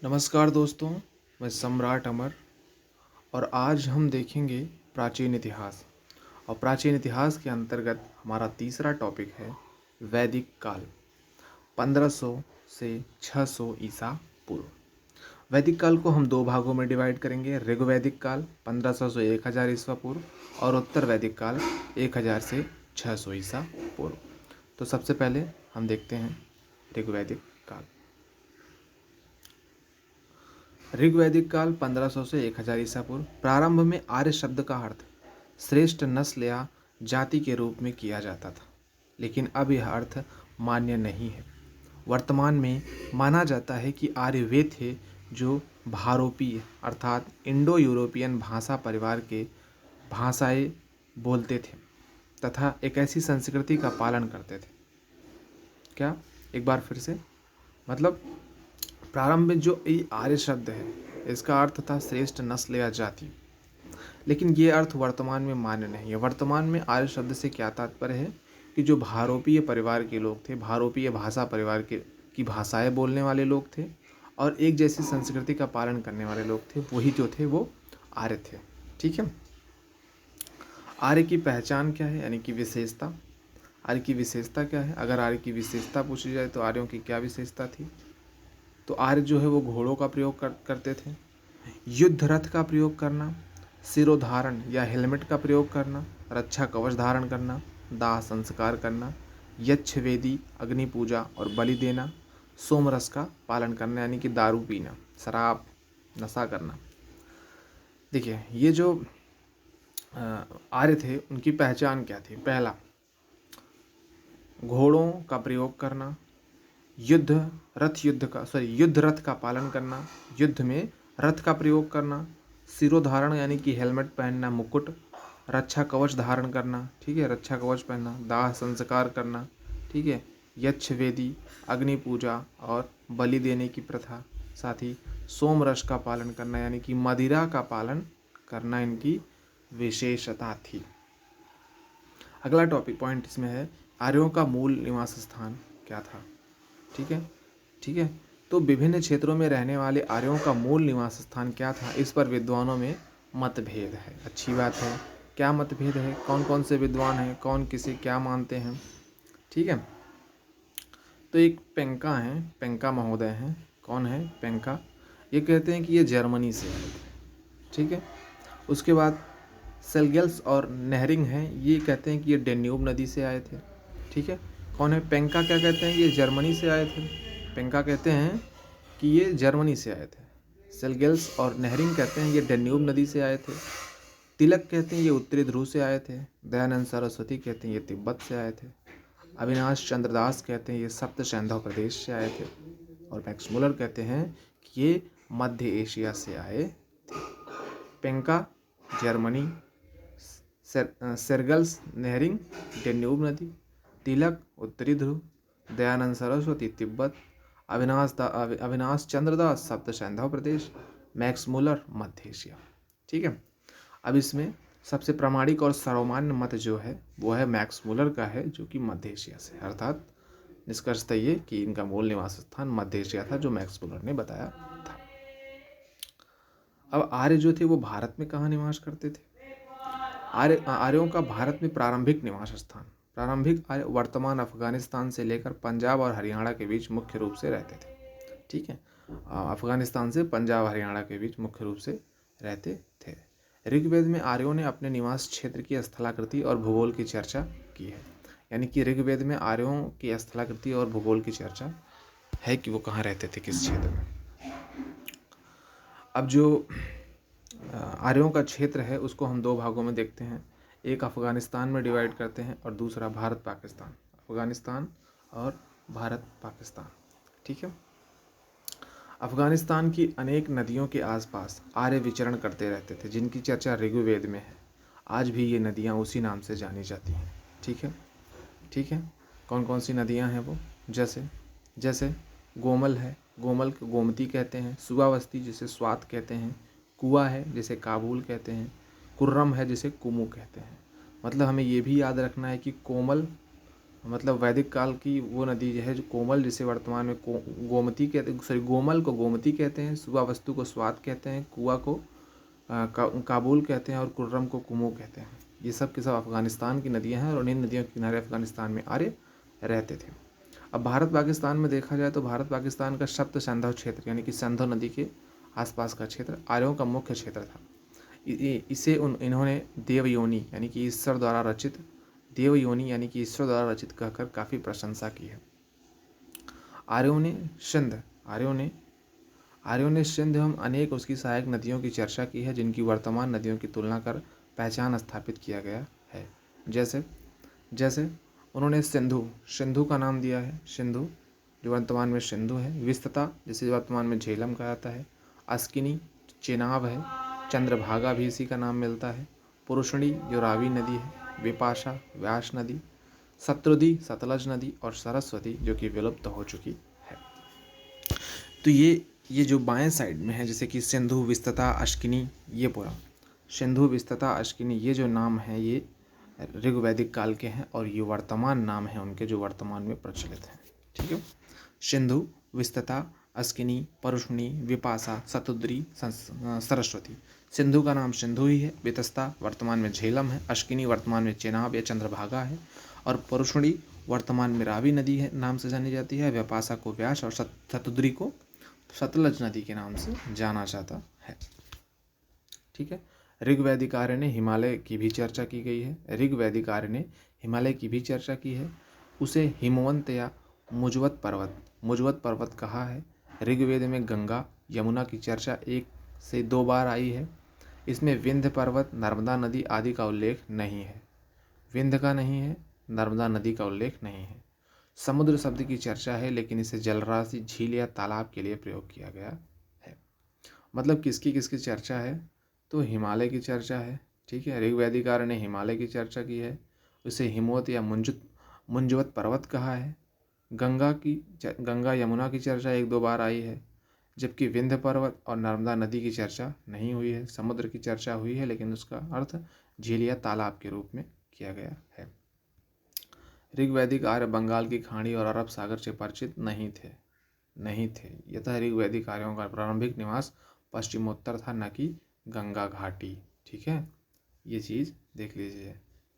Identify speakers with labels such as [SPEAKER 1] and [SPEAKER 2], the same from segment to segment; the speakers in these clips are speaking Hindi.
[SPEAKER 1] नमस्कार दोस्तों, मैं सम्राट अमर और आज हम देखेंगे प्राचीन इतिहास। और प्राचीन इतिहास के अंतर्गत हमारा तीसरा टॉपिक है वैदिक काल 1500 से 600 ईसा पूर्व। वैदिक काल को हम दो भागों में डिवाइड करेंगे, ऋग्वैदिक काल 1500 से 1000 ईसा पूर्व और उत्तर वैदिक काल 1000 से 600 ईसा पूर्व। तो सबसे पहले हम देखते हैं ऋग्वैदिक काल। ऋग्वैदिक काल 1500 से 1000 ईसा पूर्व। प्रारंभ में आर्य शब्द का अर्थ श्रेष्ठ नस्ल या जाति के रूप में किया जाता था, लेकिन अब यह अर्थ मान्य नहीं है। वर्तमान में माना जाता है कि आर्य वे थे जो भारोपीय अर्थात इंडो यूरोपियन भाषा परिवार के भाषाएं बोलते थे तथा एक ऐसी संस्कृति का पालन करते थे। क्या, एक बार फिर से, मतलब प्रारंभ में जो ये आर्य शब्द है इसका अर्थ था श्रेष्ठ नस्ल या जाति, लेकिन ये अर्थ वर्तमान में मान्य नहीं है। वर्तमान में आर्य शब्द से क्या तात्पर्य है कि जो भारोपीय परिवार के लोग थे, भारोपीय भाषा परिवार के की भाषाएं बोलने वाले लोग थे और एक जैसी संस्कृति का पालन करने वाले लोग थे, वही जो थे वो आर्य थे। ठीक है। आर्य की पहचान क्या है, यानी कि विशेषता। आर्य की विशेषता क्या है? अगर आर्य की विशेषता पूछी जाए तो आर्यों की क्या विशेषता थी? तो आर्य जो है वो घोड़ों का प्रयोग करते थे, युद्ध रथ का प्रयोग करना, सिरोधारण या हेलमेट का प्रयोग करना, रक्षा कवच धारण करना, दाह संस्कार करना, यक्षवेदी अग्नि पूजा और बलि देना, सोमरस का पालन करना यानी कि दारू पीना, शराब, नशा करना। देखिए, ये जो आर्य थे उनकी पहचान क्या थी? पहला, घोड़ों का प्रयोग करना, युद्ध रथ का पालन करना, युद्ध में रथ का प्रयोग करना, सिरोधारण यानी कि हेलमेट पहनना, मुकुट, रक्षा कवच धारण करना, ठीक है, रक्षा कवच पहनना, दाह संस्कार करना, ठीक है, यक्षवेदी अग्नि पूजा और बलि देने की प्रथा, साथ ही सोमरस का पालन करना यानी कि मदिरा का पालन करना इनकी विशेषता थी। अगला टॉपिक पॉइंट इसमें है आर्यों का मूल निवास स्थान क्या था। ठीक है, ठीक है। तो विभिन्न क्षेत्रों में रहने वाले आर्यों का मूल निवास स्थान क्या था, इस पर विद्वानों में मतभेद है। अच्छी बात है। क्या मतभेद है? कौन कौन से विद्वान हैं, कौन किसे क्या मानते हैं? ठीक है। तो एक पेंका हैं, पेंका महोदय हैं। कौन है? पेंका। ये कहते हैं कि ये जर्मनी से आए थे। ठीक है। उसके बाद सेलगेल्स और नेहरिंग हैं, ये कहते हैं कि ये डेन्यूब नदी से आए थे। ठीक है। कौन है? पेंका क्या कहते हैं कि ये जर्मनी से आए थे। पेंका कहते हैं कि ये जर्मनी से आए थे। सेलगेल्स और नेहरिंग कहते हैं ये डेन्यूब नदी से आए थे। तिलक कहते हैं ये उत्तरी ध्रुव से आए थे। दयानंद सरस्वती कहते हैं ये तिब्बत से आए थे। अविनाश चंद्र दास कहते हैं ये सप्त सैंधव प्रदेश से आए थे। और मैक्स मुलर कहते हैं कि ये मध्य एशिया से आए थे। पेंका जर्मनी, सेरगल्स नेहरिंग डेन्यूब नदी, तिलक उत्तरी ध्रुव, दयानंद सरस्वती तिब्बत, अविनाश चंद्र दास सप्त सैंधव प्रदेश, मैक्स मुलर मध्य एशिया। ठीक है। अब इसमें सबसे प्रामाणिक और सर्वमान्य मत जो है वो है मैक्स मुलर का है, जो कि मध्य एशिया से, अर्थात निष्कर्षतः ये कि इनका मूल निवास स्थान मध्य एशिया था, जो मैक्स मुलर ने बताया था। अब आर्य जो थे वो भारत में कहाँ निवास करते थे? आर्यों का भारत में प्रारंभिक निवास स्थान, प्रारंभिक आर्य वर्तमान अफगानिस्तान से लेकर पंजाब और हरियाणा के बीच मुख्य रूप से रहते थे। ठीक है। अफगानिस्तान से पंजाब हरियाणा के बीच मुख्य रूप से रहते थे। ऋग्वेद में आर्यों ने अपने निवास क्षेत्र की स्थलाकृति और भूगोल की चर्चा की है, यानी कि ऋग्वेद में आर्यों की स्थलाकृति और भूगोल की चर्चा है कि वो कहाँ रहते थे, किस क्षेत्र में। अब जो आर्यों का क्षेत्र है उसको हम दो भागों में देखते हैं, एक अफगानिस्तान में डिवाइड करते हैं और दूसरा भारत पाकिस्तान। अफगानिस्तान और भारत पाकिस्तान। ठीक है। अफगानिस्तान की अनेक नदियों के आसपास आर्य विचरण करते रहते थे, जिनकी चर्चा ऋग्वेद में है। आज भी ये नदियाँ उसी नाम से जानी जाती हैं। ठीक है, ठीक है। कौन कौन सी नदियाँ हैं वो? जैसे जैसे गोमल है, गोमल को गोमती कहते हैं। सुवावस्ती जिसे स्वात कहते हैं। कुआ है जिसे काबुल कहते हैं। कुर्रम है जिसे कुमू कहते हैं। मतलब हमें ये भी याद रखना है कि कोमल मतलब वैदिक काल की वो नदी जो है जो कोमल, जिसे वर्तमान में गोमती कहते, सॉरी गोमल को गोमती कहते हैं, सुवावस्तु को स्वात कहते हैं, कुआ को काबुल कहते हैं और कुर्रम को कुमू कहते हैं। ये सब के सब अफगानिस्तान की नदियां हैं और उन्हीं नदियों के किनारे अफगानिस्तान में आर्य रहते थे। अब भारत पाकिस्तान में देखा जाए तो भारत पाकिस्तान का सप्त सिंधु क्षेत्र यानी कि सिंधु नदी के आसपास का क्षेत्र आर्यों का मुख्य क्षेत्र था। इसे इन्होंने देवयोनी यानी कि ईश्वर द्वारा रचित, देवयोनी यानी कि ईश्वर द्वारा रचित कहकर काफ़ी प्रशंसा की है। आर्यों ने सिंध आर्यों ने सिंध एवं अनेक उसकी सहायक नदियों की चर्चा की है, जिनकी वर्तमान नदियों की तुलना कर पहचान स्थापित किया गया है। जैसे जैसे उन्होंने सिंधु का नाम दिया है, सिंधु जो वर्तमान में सिंधु है, विस्तता जिसे वर्तमान में झेलम कहा जाता है, अस्किनी चेनाब है, चंद्रभागा भी इसी का नाम मिलता है, पुरुषणी जो रावी नदी है, विपाशा व्यास नदी, शत्रुधि सतलज नदी और सरस्वती जो कि विलुप्त हो चुकी है। तो ये जो बाएं साइड में है जैसे कि सिंधु, विस्तता, अश्किनी, ये पूरा सिंधु, विस्तता, अश्किनी ये जो नाम है ये ऋग्वैदिक काल के हैं और ये वर्तमान नाम है उनके जो वर्तमान में प्रचलित हैं। ठीक है, सिंधु, विस्तता, अस्किनी, परुष्णी, विपासा, शतुद्री, सरस्वती। सिंधु का नाम सिंधु ही है, वितस्ता वर्तमान में झेलम है, अश्किनी वर्तमान में चेनाब या चंद्रभागा है और परुष्णी वर्तमान में रावी नदी है नाम से जानी जाती है, विपासा को व्यास और शतुद्री को सतलज नदी के नाम से जाना जाता है। ठीक है, ऋग्वैदिक आर्य ने हिमालय की भी चर्चा की गई है, ऋग्वैदिक आर्य ने हिमालय की भी चर्चा की है, उसे हिमवंत या मुजवत पर्वत कहा है। ऋग्वेद में गंगा यमुना की चर्चा 1 से 2 बार आई है। इसमें विंध्य पर्वत, नर्मदा नदी आदि का उल्लेख नहीं है, विंध्य का नहीं है, नर्मदा नदी का उल्लेख नहीं है। समुद्र शब्द की चर्चा है लेकिन इसे जलराशि, झील या तालाब के लिए प्रयोग किया गया है। मतलब किसकी किसकी चर्चा है, तो हिमालय की चर्चा है। ठीक है, ऋग्वैदिक आर्य ने हिमालय की चर्चा की है, उसे हिमवत या मुंजवत पर्वत कहा है। गंगा यमुना की चर्चा 1-2 बार आई है, जबकि विंध्य पर्वत और नर्मदा नदी की चर्चा नहीं हुई है। समुद्र की चर्चा हुई है लेकिन उसका अर्थ झील या तालाब के रूप में किया गया है। ऋग्वैदिक आर्य बंगाल की खाड़ी और अरब सागर से परिचित नहीं थे। यतः ऋग्वैदिक आर्यों का प्रारंभिक निवास पश्चिमोत्तर था, न कि गंगा घाटी। ठीक है, ये चीज़ देख लीजिए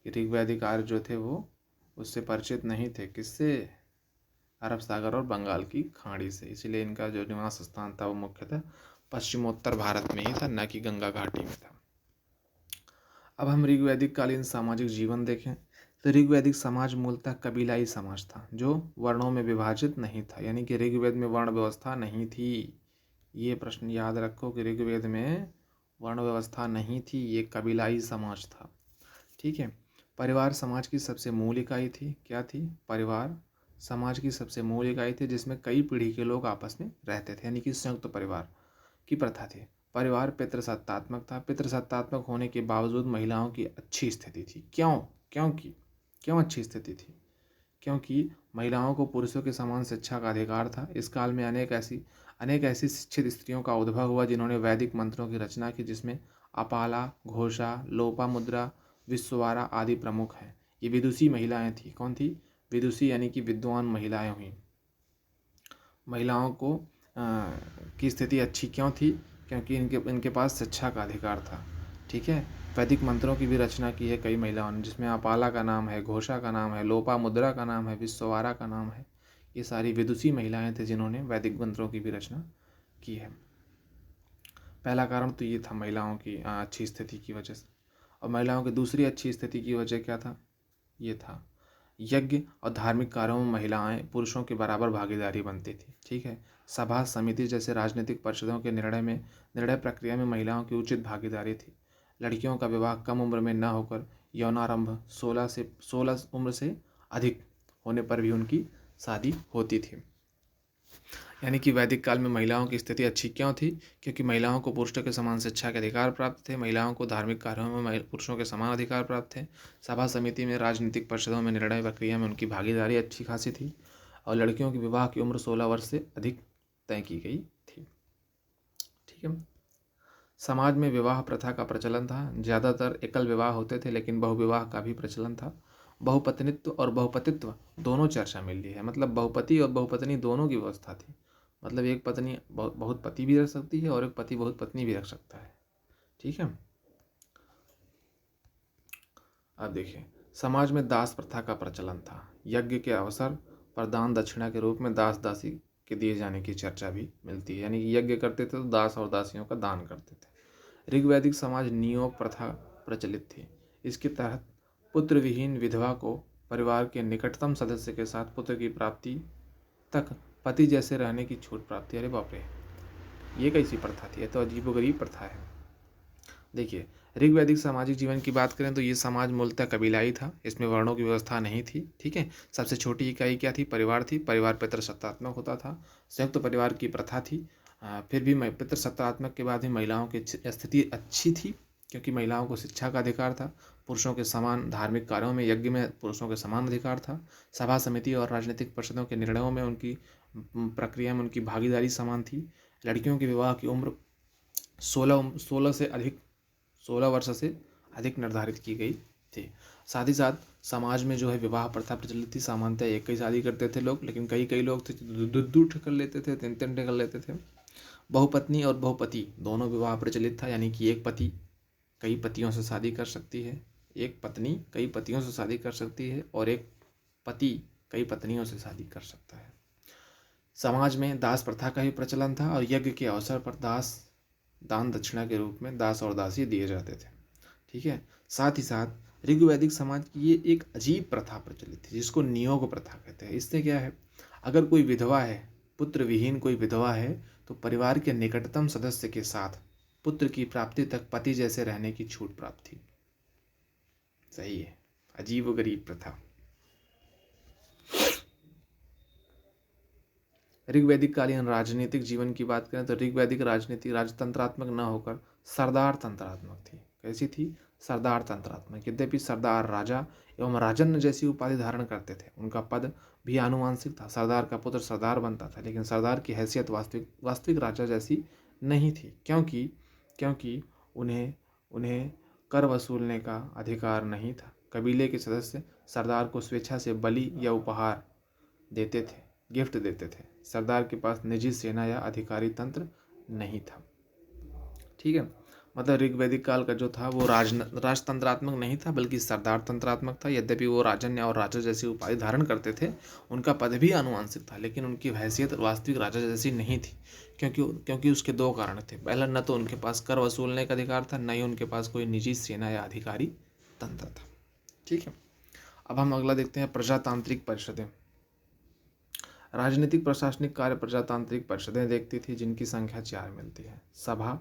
[SPEAKER 1] कि ऋग्वैदिक आर्य जो थे वो उससे परिचित नहीं थे, किससे, अरब सागर और बंगाल की खाड़ी से, इसलिए इनका जो निवास स्थान था वो मुख्यतः पश्चिमोत्तर भारत में ही था, न कि गंगा घाटी में था। अब हम ऋग्वैदिक कालीन सामाजिक जीवन देखें तो ऋग्वैदिक समाज मूलतः कबीलाई समाज था जो वर्णों में विभाजित नहीं था, यानी कि ऋग्वेद में वर्ण व्यवस्था नहीं थी। ये प्रश्न याद रखो कि ऋग्वेद में वर्ण व्यवस्था नहीं थी, ये कबीलाई समाज था। ठीक है, परिवार समाज की सबसे मूल इकाई थी। क्या थी, परिवार समाज की सबसे मूल इकाई थी जिसमें कई पीढ़ी के लोग आपस में रहते थे, यानी कि संयुक्त परिवार की प्रथा थी। परिवार पितृसत्तात्मक था, पितृसत्तात्मक होने के बावजूद महिलाओं की अच्छी स्थिति थी। क्यों अच्छी स्थिति थी, क्योंकि महिलाओं को पुरुषों के समान शिक्षा का अधिकार था। इस काल में अनेक ऐसी शिक्षित स्त्रियों का उद्भव हुआ जिन्होंने वैदिक मंत्रों की रचना की, जिसमें अपाला, घोषा, लोपामुद्रा, विश्ववारा आदि प्रमुख हैं। ये विदुषी महिलाएं थी। कौन थी, विदुषी यानी कि विद्वान महिलाएं हुई। महिलाओं को की स्थिति अच्छी क्यों थी, क्योंकि इनके पास शिक्षा का अधिकार था। ठीक है, वैदिक मंत्रों की भी रचना की है कई महिलाओं ने, जिसमें अपाला का नाम है, घोषा का नाम है, लोपामुद्रा का नाम है, विश्ववारा का नाम है। ये सारी विदुषी महिलाएं थे जिन्होंने वैदिक मंत्रों की भी रचना की है। पहला कारण तो ये था महिलाओं की अच्छी स्थिति की वजह से। और महिलाओं की दूसरी अच्छी स्थिति की वजह क्या था, ये था यज्ञ और धार्मिक कार्यों में महिलाएं पुरुषों के बराबर भागीदारी बनती थी। ठीक है, सभा समिति जैसे राजनीतिक परिषदों के निर्णय प्रक्रिया में महिलाओं की उचित भागीदारी थी। लड़कियों का विवाह कम उम्र में न होकर यौनारंभ 16 उम्र से अधिक होने पर भी उनकी शादी होती थी। यानी कि वैदिक काल में महिलाओं की स्थिति अच्छी क्यों थी, क्योंकि महिलाओं को पुरुषों के समान शिक्षा के अधिकार प्राप्त थे, महिलाओं को धार्मिक कार्यों में पुरुषों के समान अधिकार प्राप्त थे, सभा समिति में, राजनीतिक परिषदों में, निर्णय प्रक्रिया में उनकी भागीदारी अच्छी खासी थी, और लड़कियों की विवाह की उम्र 16 वर्ष से अधिक तय की गई थी। ठीक है, समाज में विवाह प्रथा का प्रचलन था। ज़्यादातर एकल विवाह होते थे लेकिन बहुविवाह का भी प्रचलन था। बहुपत्नित्व और बहुपतित्व दोनों चर्चा मिल रही है। मतलब बहुपति और बहुपत्नी दोनों की व्यवस्था थी। मतलब एक पत्नी बहुत पति भी रख सकती है और एक पति बहुत पत्नी भी रख सकता है। ठीक है। अब देखिए, समाज में दास प्रथा का प्रचलन था। यज्ञ के अवसर पर दान दक्षिणा के रूप में दास दासी के दिए जाने की चर्चा भी मिलती है। यानी कि यज्ञ करते थे तो दास और दासियों का दान करते थे। ऋग्वैदिक समाज नियोग प्रथा प्रचलित थी। इसके तहत पुत्र विहीन विधवा को परिवार के निकटतम सदस्य के साथ पुत्र की प्राप्ति तक पति जैसे रहने की छूट प्राप्ति। अरे बाप रे, ये कैसी प्रथा थी? ये तो अजीबोगरीब प्रथा है। देखिए, ऋग्वैदिक सामाजिक जीवन की बात करें तो ये समाज मूलतः कबीलाई था। इसमें वर्णों की व्यवस्था नहीं थी। ठीक है। सबसे छोटी इकाई क्या थी? परिवार थी। परिवार पितृसत्तात्मक होता था। संयुक्त परिवार की प्रथा थी। फिर भी पितृसत्तात्मक के बाद भी महिलाओं की स्थिति अच्छी थी, क्योंकि महिलाओं को शिक्षा का अधिकार था। पुरुषों के समान धार्मिक कार्यों में, यज्ञ में पुरुषों के समान अधिकार था। सभा समिति और राजनीतिक परिषदों के निर्णयों में उनकी प्रक्रिया में उनकी भागीदारी समान थी। लड़कियों के विवाह की उम्र 16 वर्ष से अधिक निर्धारित की गई थी। साथ ही साथ समाज में जो है विवाह प्रथा प्रचलित थी। सामान्यतः एक ही शादी करते थे लोग, लेकिन कई कई लोग थे दो कर लेते थे, तीन तीन कर लेते थे। बहुपत्नी और बहुपति दोनों विवाह प्रचलित था। यानी कि एक पति कई पतियों से शादी कर सकती है, एक पत्नी कई पतियों से शादी कर सकती है, और एक पति कई पत्नियों से शादी कर सकता है। समाज में दास प्रथा का ही प्रचलन था और यज्ञ के अवसर पर दान दक्षिणा के रूप में दास और दासी दिए जाते थे। ठीक है। साथ ही साथ ऋग्वैदिक समाज की ये एक अजीब प्रथा प्रचलित थी, जिसको नियोग प्रथा कहते हैं। इससे क्या है, अगर कोई विधवा है, पुत्र विहीन कोई विधवा है, तो परिवार के निकटतम सदस्य के साथ पुत्र की प्राप्ति तक पति जैसे रहने की छूट प्राप्त थी। सही है, अजीब गरीब प्रथा। ऋग्वैदिक कालीन राजनीतिक जीवन की बात करें तो ऋग्वैदिक राजनीति राजतंत्रात्मक न होकर सरदार तंत्रात्मक थी। कैसी थी? सरदार तंत्रात्मक। यद्यपि सरदार राजा एवं राजन जैसी उपाधि धारण करते थे, उनका पद भी आनुवांशिक था। सरदार का पुत्र सरदार बनता था, लेकिन सरदार की हैसियत वास्तविक राजा जैसी नहीं थी, क्योंकि उन्हें उन्हें कर वसूलने का अधिकार नहीं था। कबीले के सदस्य सरदार को स्वेच्छा से बलि या उपहार देते थे, गिफ्ट देते थे। सरदार के पास निजी सेना या अधिकारी तंत्र नहीं था। ठीक है। मतलब ऋग्वैदिक काल का जो था वो राजतंत्रात्मक नहीं था, बल्कि सरदार तंत्रात्मक था। यद्यपि वो राजन्य और राजा जैसी उपाधि धारण करते थे, उनका पद भी आनुवांशिक था, लेकिन उनकी हैसियत वास्तविक राजा जैसी नहीं थी, क्योंकि उसके दो कारण थे। पहला, न तो उनके पास कर वसूलने का अधिकार था, न ही उनके पास कोई निजी सेना या अधिकारी तंत्र था। ठीक है। अब हम अगला देखते हैं, प्रजातांत्रिक परिषदें। राजनीतिक प्रशासनिक कार्य प्रजातांत्रिक परिषदें देखती थी, जिनकी संख्या 4 मिलती है: सभा,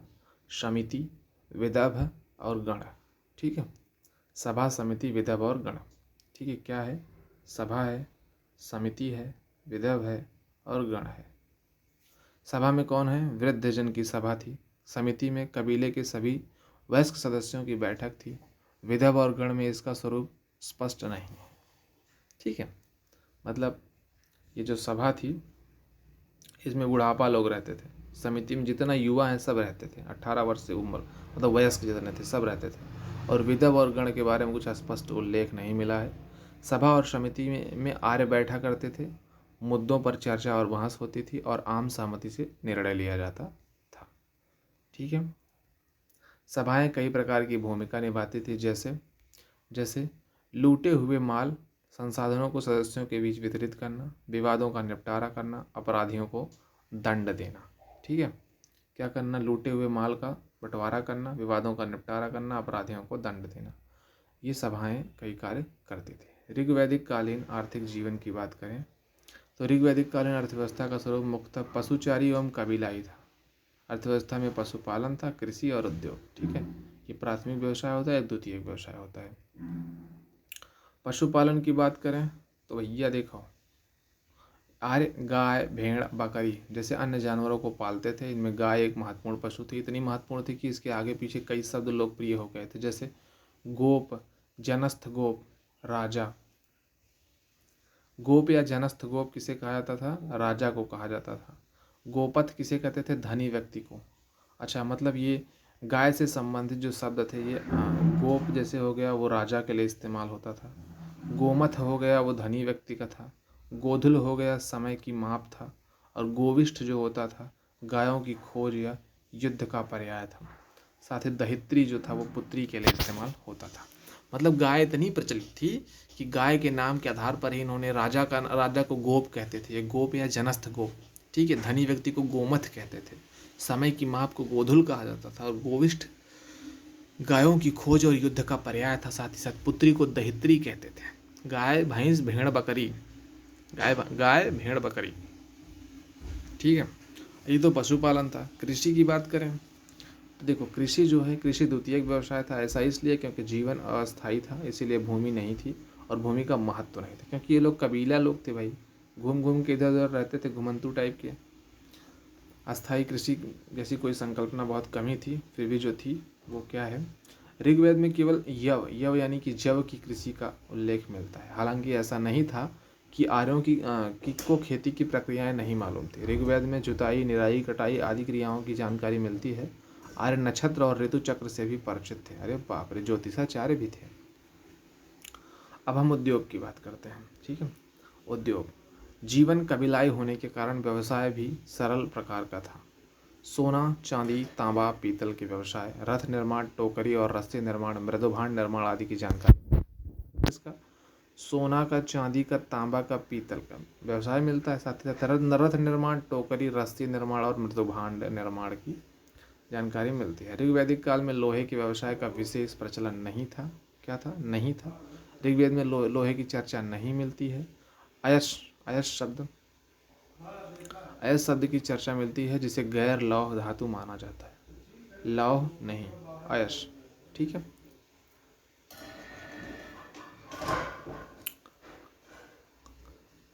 [SPEAKER 1] समिति, विदर्भ और गण। ठीक है। सभा, समिति, विदर्भ और गण। ठीक है। क्या है? सभा है, समिति है, विदर्भ है और गण है। सभा में कौन है? वृद्धजन की सभा थी। समिति में कबीले के सभी वयस्क सदस्यों की बैठक थी। विदर्भ और गण में इसका स्वरूप स्पष्ट नहीं है। ठीक है। मतलब ये जो सभा थी, इसमें बुढ़ापा लोग रहते थे। समिति में जितना युवा हैं सब रहते थे, 18 वर्ष से उम्र, मतलब वयस्क जितने थे सब रहते थे। और विदर्भ और गण के बारे में कुछ स्पष्ट उल्लेख नहीं मिला है। सभा और समिति में आर्य बैठा करते थे, मुद्दों पर चर्चा और बहस होती थी और आम सहमति से निर्णय लिया जाता था। ठीक है। सभाएं कई प्रकार की भूमिका निभाती थी, जैसे लूटे हुए माल संसाधनों को सदस्यों के बीच वितरित करना, विवादों का निपटारा करना, अपराधियों को दंड देना। ठीक है। क्या करना? लूटे हुए माल का बंटवारा करना, विवादों का निपटारा करना, अपराधियों को दंड देना। ये सभाएं कई कार्य करती थी। ऋग्वैदिक कालीन आर्थिक जीवन की बात करें तो ऋग्वैदिक कालीन अर्थव्यवस्था का स्वरूप मुख्यतः पशुचारी एवं कबीलाई था। अर्थव्यवस्था में पशुपालन था, कृषि और उद्योग। ठीक है। ये प्राथमिक व्यवसाय होता है, एक द्वितीयक व्यवसाय होता है। पशुपालन की बात करें तो भैया देखो, आर्य गाय, भेड़, बकरी जैसे अन्य जानवरों को पालते थे। इनमें गाय एक महत्वपूर्ण पशु थी, इतनी महत्वपूर्ण थी कि इसके आगे पीछे कई शब्द लोकप्रिय हो गए थे, जैसे गोप, जनस्थ गोप, राजा। गोप या जनस्थ गोप किसे कहा जाता था? राजा को कहा जाता था। गोपथ किसे कहते थे? धनी व्यक्ति को। अच्छा, मतलब ये गाय से संबंधित जो शब्द थे, ये गोप जैसे हो गया, वो राजा के लिए इस्तेमाल होता था। गोमथ हो गया वो धनी व्यक्ति का था, गोधुल हो गया समय की माप था, और गोविष्ठ जो होता था गायों की खोज या युद्ध का पर्याय था। साथ ही दहित्री जो था वो पुत्री के लिए इस्तेमाल होता था। मतलब गाय इतनी प्रचलित थी कि गाय के नाम के आधार पर ही इन्होंने राजा को गोप कहते थे, ये गोप या जनस्थ गोप, ठीक है। धनी व्यक्ति को गोमथ कहते थे, समय की माप को गोधुल कहा जाता था, और गोविष्ठ गायों की खोज और युद्ध का पर्याय था। साथ ही साथ पुत्री को दहित्री कहते थे। गाय भैंस भेड़ बकरी, गाय भेड़ बकरी, ठीक है। ये तो पशुपालन था। कृषि की बात करें तो देखो, कृषि जो है, कृषि द्वितीयक व्यवसाय था। ऐसा इसलिए क्योंकि जीवन अस्थायी था, इसीलिए भूमि नहीं थी और भूमि का महत्व नहीं था, क्योंकि ये लोग कबीला लोग थे भाई, घूम घूम के इधर उधर रहते थे, घुमंतू टाइप के। अस्थायी कृषि जैसी कोई संकल्पना बहुत कम ही थी, फिर भी जो थी वो क्या है, ऋग्वेद में केवल यव यानी कि जव की कृषि का उल्लेख मिलता है। हालांकि ऐसा नहीं था कि आर्यों को खेती की प्रक्रियाएं नहीं मालूम थी। ऋग्वेद में जुताई, निराई, कटाई आदि क्रियाओं की जानकारी मिलती है। आर्य नक्षत्र और ऋतु चक्र से भी परिचित थे। अरे बाप रे, ज्योतिषाचार्य भी थे। अब हम उद्योग की बात करते हैं, ठीक है। उद्योग, जीवन कबीलाई होने के कारण व्यवसाय भी सरल प्रकार का था। सोना, चांदी, तांबा, पीतल के व्यवसाय, रथ निर्माण, टोकरी और रस्सी निर्माण, मृदुभांड निर्माण आदि की जानकारी इसका सोना का, चांदी का, तांबा का, पीतल का व्यवसाय मिलता है। साथ ही साथ रथ निर्माण, टोकरी, रस्सी निर्माण और मृदुभांड निर्माण की जानकारी मिलती है। ऋग्वैदिक काल में लोहे के व्यवसाय का विशेष प्रचलन नहीं था। क्या था? नहीं था। ऋग्वेद में लोहे की चर्चा नहीं मिलती है। अयश अयश शब्द की चर्चा मिलती है, जिसे गैर लौह धातु माना जाता है, लौह नहीं, अयश, ठीक है।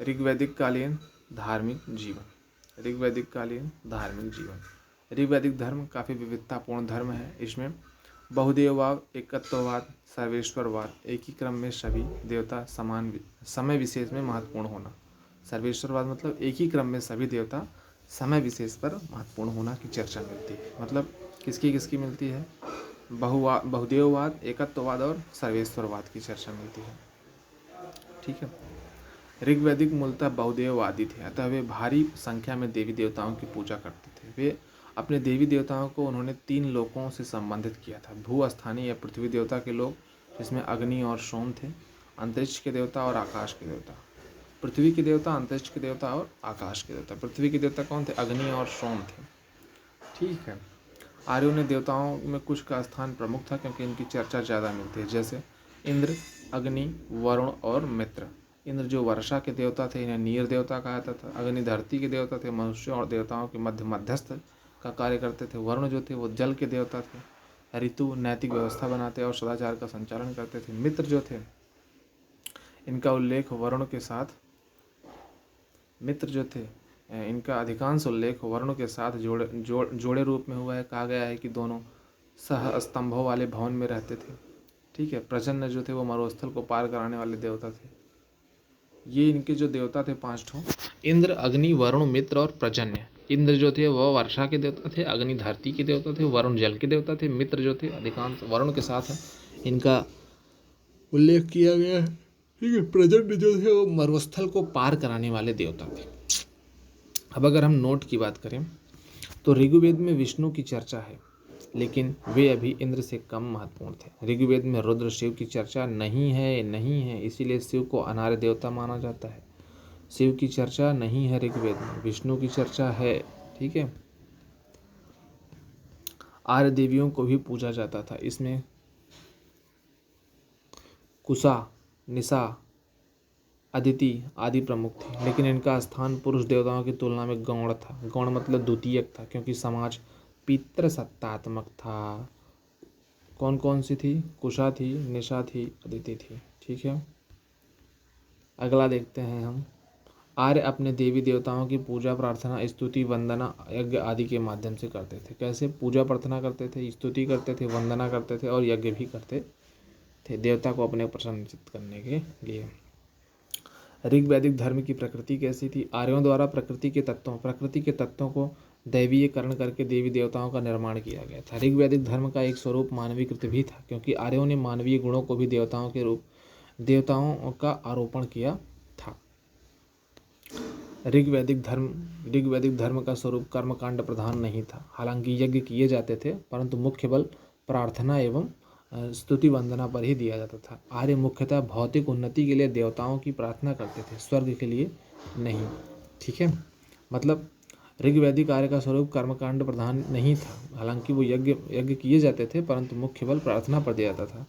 [SPEAKER 1] ऋग्वैदिक कालीन धार्मिक जीवन, ऋग्वैदिक कालीन धार्मिक जीवन। ऋग्वैदिक धर्म काफ़ी विविधतापूर्ण धर्म है। इसमें बहुदेववाद, एकत्ववाद, सर्वेश्वरवाद, एक ही क्रम में सभी देवता समान समय विशेष में महत्वपूर्ण होना। सर्वेश्वरवाद मतलब एक ही क्रम में सभी देवता समय विशेष पर महत्वपूर्ण होना की चर्चा मिलती है। मतलब किसकी किसकी मिलती है? बहुदेववाद, एकत्ववाद और सर्वेश्वरवाद की चर्चा मिलती है, ठीक है। ऋग्वैदिक मूलतः बहुदेववादी थे, अतः वे भारी संख्या में देवी देवताओं की पूजा करते थे। वे अपने देवी देवताओं को उन्होंने 3 लोकों से संबंधित किया था। भू, स्थानीय या पृथ्वी देवता के लोग, जिसमें अग्नि और सोम थे, अंतरिक्ष के देवता और आकाश के देवता। पृथ्वी के देवता, अंतरिक्ष के देवता और आकाश के देवता। पृथ्वी के देवता कौन थे? अग्नि और सोम थे, ठीक है। आर्यों ने देवताओं में कुछ का स्थान प्रमुख था, क्योंकि इनकी चर्चा ज़्यादा मिलती है, जैसे इंद्र, अग्नि, वरुण और मित्र। इंद्र जो वर्षा के देवता थे, इन्हें नीर देवता कहा जाता था। अग्नि धरती के देवता थे, मनुष्यों और देवताओं के मध्यस्थ का कार्य करते थे। वरुण जो थे वो जल के देवता थे, ऋतु, नैतिक व्यवस्था बनाते और सदाचार का संचालन करते थे। मित्र जो थे, इनका उल्लेख वरुण के साथ, मित्र जो थे इनका अधिकांश उल्लेख वरुण के साथ जोड़े रूप में हुआ है। कहा गया है कि दोनों सह स्तंभों वाले भवन में रहते थे, ठीक है। प्रजन्य जो थे वो मरुस्थल को पार कराने वाले देवता थे। ये इनके जो देवता थे 5 ठो, इंद्र, अग्नि, वरुण, मित्र और प्रजन्य। इंद्र जो थे वह वर्षा के देवता थे, अग्नि धरती के देवता थे, वरुण जल के देवता थे, मित्र जो थे अधिकांश वरुण के साथ इनका उल्लेख किया गया है, ठीक है। प्रजन्य जो थे वो मरुस्थल को पार कराने वाले देवता थे। अब अगर हम नोट की बात करें तो ऋग्वेद में विष्णु की चर्चा है, लेकिन वे अभी इंद्र से कम महत्वपूर्ण थे। ऋग्वेद में रुद्र, शिव की चर्चा नहीं है, इसीलिए शिव को अनार्य देवता माना जाता है। शिव की चर्चा नहीं है ऋग्वेद में, विष्णु की चर्चा है, ठीक है। आर्य देवियों को भी पूजा जाता था। इसमें कुसा, निशा, अदिति आदि प्रमुख थे, लेकिन इनका स्थान पुरुष देवताओं की तुलना में गौण था। गौण मतलब द्वितीयक था, क्योंकि समाज पितृसत्तात्मक था। कौन कौन सी थी? कुशा थी, निशा थी, अदिति थी, ठीक है। अगला देखते हैं हम। आर्य अपने देवी देवताओं की पूजा, प्रार्थना, स्तुति, वंदना, यज्ञ आदि के माध्यम से करते थे। कैसे? पूजा प्रार्थना करते थे, स्तुति करते थे, वंदना करते थे और यज्ञ भी करते थे, देवता को अपने प्रसन्नचित्त करने के लिए। ऋग्वैदिक धर्म की प्रकृति कैसी थी? आर्यों द्वारा प्रकृति के तत्वों को दैवीयकरण करके देवी देवताओं का निर्माण किया गया था। ऋग्वैदिक धर्म का एक स्वरूप मानवीकृत भी था, क्योंकि आर्यों ने मानवीय गुणों को भी देवताओं के रूप देवताओं का आरोपण किया था। ऋग्वैदिक धर्म का स्वरूप कर्मकांड प्रधान नहीं था। हालांकि यज्ञ किए जाते थे, परंतु मुख्य बल प्रार्थना एवं स्तुति वंदना पर ही दिया जाता था। आर्य मुख्यतः भौतिक उन्नति के लिए देवताओं की प्रार्थना करते थे, स्वर्ग के लिए नहीं। ठीक है, मतलब ऋग्वैदिक आर्य का स्वरूप कर्मकांड प्रधान नहीं था। हालांकि वो यज्ञ किए जाते थे, परंतु मुख्य बल प्रार्थना पर दिया जाता था,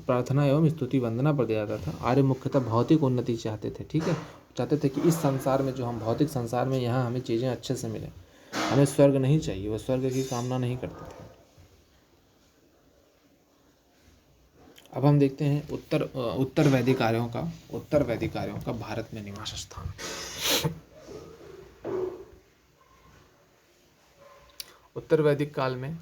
[SPEAKER 1] प्रार्थना एवं स्तुति वंदना पर दिया जाता था। आर्य मुख्यतः भौतिक उन्नति चाहते थे। ठीक है, चाहते थे कि इस संसार में, जो हम भौतिक संसार में, यहाँ हमें चीज़ें अच्छे से मिलें, हमें स्वर्ग नहीं चाहिए, वो स्वर्ग की कामना नहीं करते थे। अब हम देखते हैं उत्तर वैदिक आर्यों का भारत में निवास स्थान। उत्तर वैदिक काल में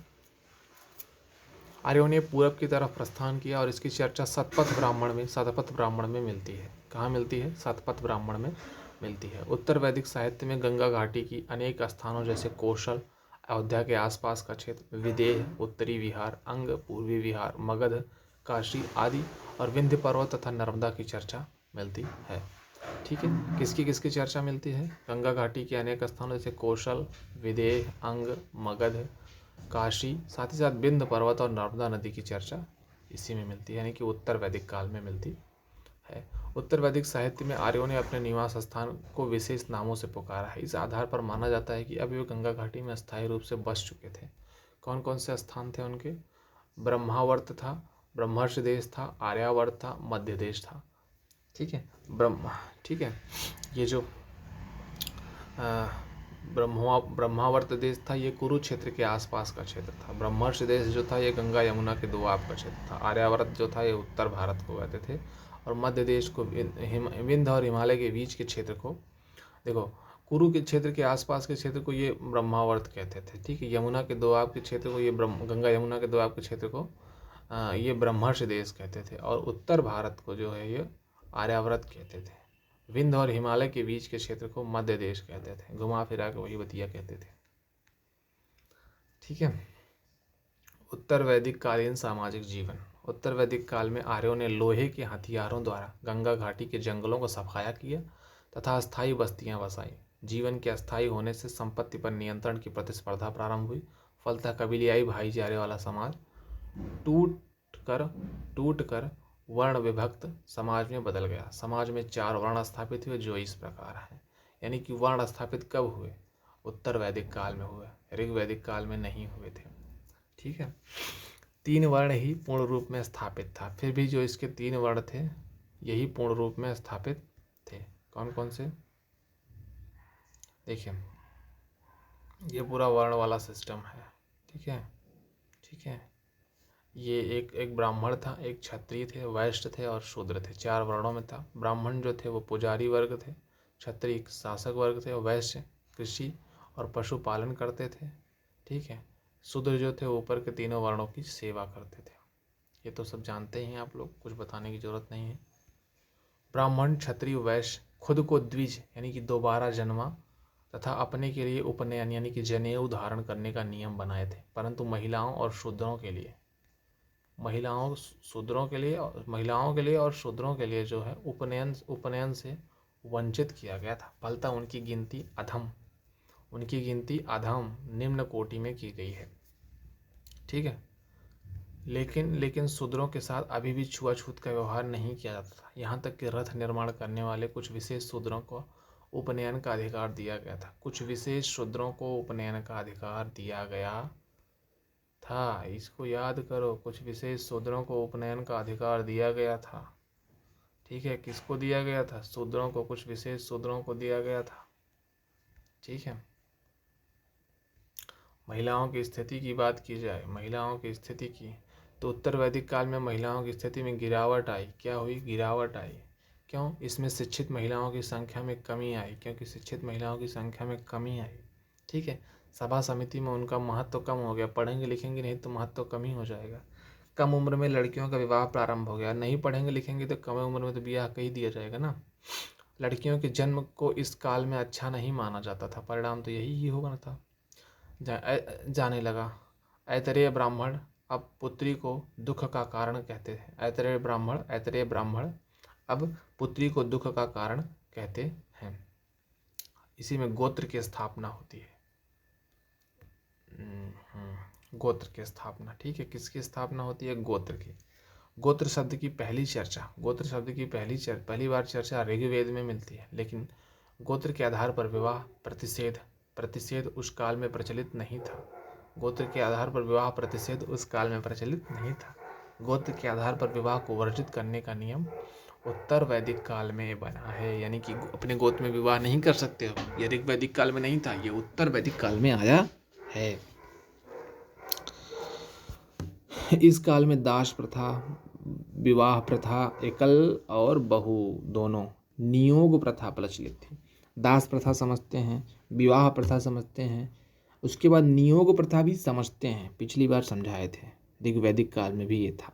[SPEAKER 1] आर्यों ने पूरब की तरफ प्रस्थान किया और इसकी चर्चा शतपथ ब्राह्मण में मिलती है। कहाँ मिलती है? शतपथ ब्राह्मण में मिलती है। उत्तर वैदिक साहित्य में गंगा घाटी की अनेक स्थानों जैसे कौशल, अयोध्या के आसपास का क्षेत्र, विदेह, उत्तरी विहार, अंग, पूर्वी विहार, मगध, काशी आदि और विंध्य पर्वत तथा नर्मदा की चर्चा मिलती है। ठीक है, किसकी किसकी चर्चा मिलती है? गंगा घाटी के अनेक स्थानों जैसे कौशल, विदेह, अंग, मगध, काशी, साथ ही साथ विंध्य पर्वत और नर्मदा नदी की चर्चा इसी में मिलती है, यानी कि उत्तर वैदिक काल में मिलती है। उत्तर वैदिक साहित्य में आर्यों ने अपने निवास स्थान को विशेष नामों से पुकारा है। इस आधार पर माना जाता है कि अभी वे गंगा घाटी में अस्थायी रूप से बस चुके थे। कौन कौन से स्थान थे उनके? ब्रह्मावर्त था, ब्रह्मर्षि देश था, आर्यावर्त था, मध्य देश था। ठीक है, ठीक है, ये जो ब्रह्मावर्त देश था, ये कुरुक्षेत्र के आसपास का क्षेत्र था। ब्रह्मर्षि देश जो था, ये गंगा यमुना के दोआब का क्षेत्र था। आर्यावर्त जो था, ये उत्तर भारत को कहते थे, और मध्य देश को, विंध्य और हिमालय के बीच के क्षेत्र को, देखो, कुरु के क्षेत्र के आसपास के क्षेत्र को ये ब्रह्मावर्त कहते थे। ठीक है, यमुना के दोआब के क्षेत्र को, ये गंगा यमुना के दोआब के क्षेत्र को ये ब्रह्मर्षि देश कहते थे, और उत्तर भारत को जो है ये आर्यावर्त कहते थे। विंध्य और हिमालय के बीच के क्षेत्र को मध्य देश कहते थे। घुमा फिरा के वही बतिया कहते थे। ठीक है, उत्तर वैदिक कालीन सामाजिक जीवन। उत्तर वैदिक काल में आर्यों ने लोहे के हथियारों द्वारा गंगा घाटी के जंगलों को सफाया किया तथा अस्थायी बस्तियां बसाई। जीवन के अस्थायी होने से संपत्ति पर नियंत्रण की प्रतिस्पर्धा प्रारंभ हुई। फलतः कबीलियाई भाईचारे वाला समाज टूट कर वर्ण विभक्त समाज में बदल गया। समाज में 4 वर्ण स्थापित हुए, जो इस प्रकार हैं। यानी कि वर्ण स्थापित कब हुए? उत्तर वैदिक काल में हुए, ऋग्वैदिक काल में नहीं हुए थे। ठीक है, 3 वर्ण ही पूर्ण रूप में स्थापित था। फिर भी जो इसके 3 वर्ण थे, यही पूर्ण रूप में स्थापित थे। कौन कौन से? देखिए, ये पूरा वर्ण वाला सिस्टम है। ठीक है, ठीक है, ये एक ब्राह्मण था, एक क्षत्रिय थे, वैश्य थे और शूद्र थे। 4 वर्णों में था। ब्राह्मण जो थे वो पुजारी वर्ग थे, क्षत्रिय शासक वर्ग थे, वैश्य कृषि और पशुपालन करते थे। ठीक है, शूद्र जो थे ऊपर के 3 वर्णों की सेवा करते थे। ये तो सब जानते ही हैं आप लोग, कुछ बताने की जरूरत नहीं है। ब्राह्मण, क्षत्रिय, वैश्य खुद को द्विज यानी कि दोबारा जन्मा तथा अपने के लिए उपनयन यानी कि जनेऊ धारण करने का नियम बनाए थे, परंतु महिलाओं और शूद्रों के लिए और शूद्रों के लिए जो है उपनयन से वंचित किया गया था। फलतः उनकी गिनती अधम निम्न कोटि में की गई है। ठीक है, लेकिन शूद्रों के साथ अभी भी छुआछूत का व्यवहार नहीं किया जाता था। यहाँ तक कि रथ निर्माण करने वाले कुछ विशेष शूद्रों को उपनयन का अधिकार दिया गया था। इसको याद करो, कुछ विशेष शूद्रों को उपनयन का अधिकार दिया गया था। ठीक है, किसको दिया गया था? शूद्रों को, कुछ विशेष शूद्रों को दिया गया था। ठीक है, महिलाओं की स्थिति की बात की जाए, महिलाओं की स्थिति की, तो उत्तर वैदिक काल में महिलाओं की स्थिति में गिरावट आई। क्या हुई? गिरावट आई। क्यों? इसमें शिक्षित महिलाओं की संख्या में कमी आई, क्योंकि शिक्षित महिलाओं की संख्या में कमी आई। ठीक है, सभा समिति में उनका महत्व कम हो गया। पढ़ेंगे लिखेंगे नहीं तो महत्व कम ही हो जाएगा। कम उम्र में लड़कियों का विवाह प्रारंभ हो गया। नहीं पढ़ेंगे लिखेंगे तो कम उम्र में तो ब्याह कर ही दिया जाएगा ना। लड़कियों के जन्म को इस काल में अच्छा नहीं माना जाता था। परिणाम तो यही होगा ना था। जाने लगा। ऐतरेय ब्राह्मण अब पुत्री को दुख का कारण कहते थे। ऐतरेय ब्राह्मण अब पुत्री को दुख का कारण कहते हैं। इसी में गोत्र की स्थापना होती है। गोत्र की स्थापना, ठीक है, किसकी स्थापना होती है? गोत्र की। गोत्र शब्द की पहली चर्चा, गोत्र शब्द की पहली बार चर्चा ऋग्वेद में मिलती है, लेकिन गोत्र के आधार पर विवाह प्रतिषेध उस काल में प्रचलित नहीं था। गोत्र के आधार पर विवाह प्रतिषेध उस काल में प्रचलित नहीं था। गोत्र के आधार पर विवाह को वर्जित करने का नियम उत्तर वैदिक काल में बना है, यानी कि अपने गोत्र में विवाह नहीं कर सकते हो। ये ऋग्वैदिक काल में नहीं था, ये उत्तर वैदिक काल में आया है। इस काल में दास प्रथा, विवाह प्रथा, एकल और बहु दोनों, नियोग प्रथा प्रचलित थी। दास प्रथा समझते हैं, विवाह प्रथा समझते हैं, उसके बाद नियोग प्रथा भी समझते हैं। पिछली बार समझाए थे, ऋग्वैदिक काल में भी ये था।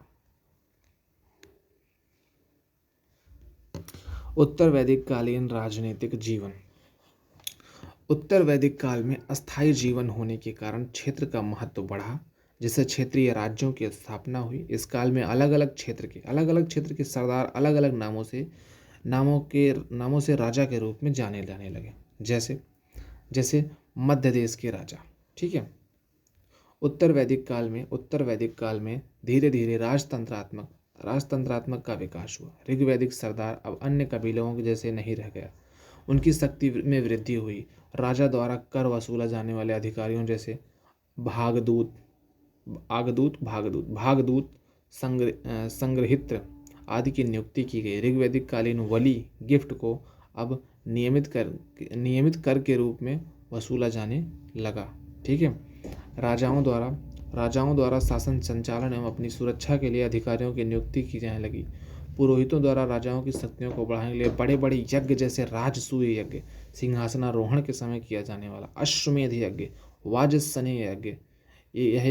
[SPEAKER 1] उत्तर वैदिक कालीन राजनीतिक जीवन। उत्तर वैदिक काल में अस्थायी जीवन होने के कारण क्षेत्र का महत्व बढ़ा, जिससे क्षेत्रीय राज्यों की स्थापना हुई। इस काल में अलग अलग क्षेत्र के सरदार अलग अलग नामों से राजा के रूप में जाने जाने लगे। जैसे मध्य देश के राजा, ठीक है। उत्तर वैदिक काल में धीरे धीरे राजतंत्रात्मक का विकास हुआ। ऋग्वैदिक सरदार अब अन्य कबीलों के जैसे नहीं रह गया, उनकी शक्ति में वृद्धि हुई। राजा द्वारा कर वसूला जाने वाले अधिकारियों जैसे भागदूत, संग्रहित्र आदि की नियुक्ति की गई। ऋग्वैदिक कालीन वली गिफ्ट को अब नियमित कर के रूप में वसूला जाने लगा, ठीक है। राजाओं द्वारा शासन संचालन एवं अपनी सुरक्षा के लिए अधिकारियों की नियुक्ति की जाने लगी। पुरोहितों द्वारा राजाओं की शक्तियों को बढ़ाने के लिए बड़े बड़े यज्ञ जैसे राजसूय यज्ञ, सिंहासनारोहण के समय किया जाने वाला अश्वमेध यज्ञ, वाजसनेय यज्ञ, यह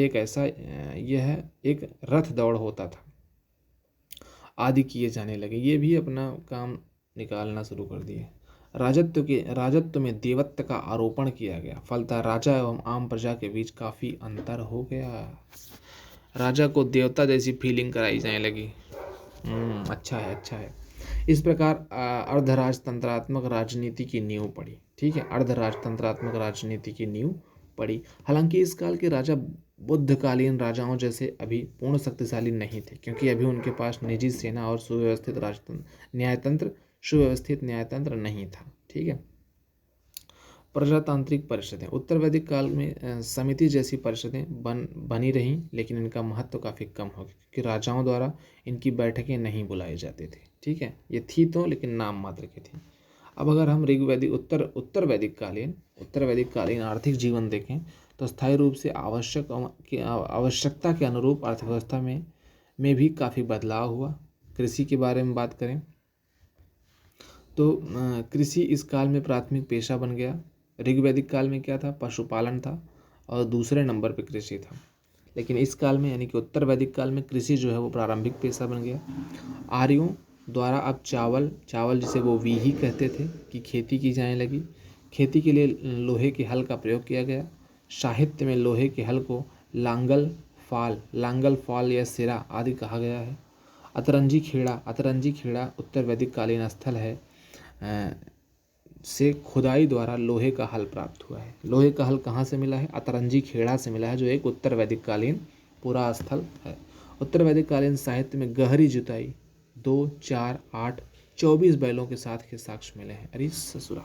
[SPEAKER 1] एक रथ दौड़ होता था, आदि किए जाने लगे। ये भी अपना काम निकालना शुरू कर दिए। राजत्व में देवत्व का आरोपण किया गया, फलतः राजा एवं आम प्रजा के बीच काफी अंतर हो गया। राजा को देवता जैसी फीलिंग कराई जाने लगी। अच्छा है। इस प्रकार अर्धराजतंत्रात्मक राजनीति की नींव पड़ी, ठीक है। अर्धराजतंत्रात्मक राजनीति की नींव पड़ी। हालांकि इस काल के राजा बुद्धकालीन राजाओं जैसे अभी पूर्ण शक्तिशाली नहीं थे, क्योंकि अभी उनके पास निजी सेना और सुव्यवस्थित न्यायतंत्र नहीं था, ठीक है। प्रजातांत्रिक परिषदें। उत्तर वैदिक काल में समिति जैसी परिषदें बनी रहीं, लेकिन इनका महत्व काफ़ी कम हो गया, क्योंकि राजाओं द्वारा इनकी बैठकें नहीं बुलाई जाती थी, ठीक है। ये थी तो, लेकिन नाम मात्र की थी। अब अगर हम उत्तर वैदिक कालीन आर्थिक जीवन देखें, तो स्थायी रूप से आवश्यकता के अनुरूप अर्थव्यवस्था में भी काफ़ी बदलाव हुआ। कृषि के बारे में बात करें तो कृषि इस काल में प्राथमिक पेशा बन गया। ऋग्वैदिक काल में क्या था? पशुपालन था, और दूसरे नंबर पे कृषि था। लेकिन इस काल में, यानी कि उत्तर वैदिक काल में, कृषि जो है वो प्रारंभिक पेशा बन गया। आर्यों द्वारा अब चावल जिसे वो वीही कहते थे, की खेती की जाने लगी। खेती के लिए लोहे के हल का प्रयोग किया गया। साहित्य में लोहे के हल को लांगल फाल या सिरा आदि कहा गया है। अतरंजी खेड़ा उत्तर वैदिक कालीन स्थल है से खुदाई द्वारा लोहे का हल प्राप्त हुआ है। लोहे का हल कहाँ से मिला है? अतरंजी खेड़ा से मिला है, जो एक उत्तर वैदिक कालीन पुरा स्थल है। उत्तर वैदिक कालीन साहित्य में गहरी जुताई 2, 4, 8, 24 बैलों के साथ के साक्ष्य मिले हैं। अरे ससुरा,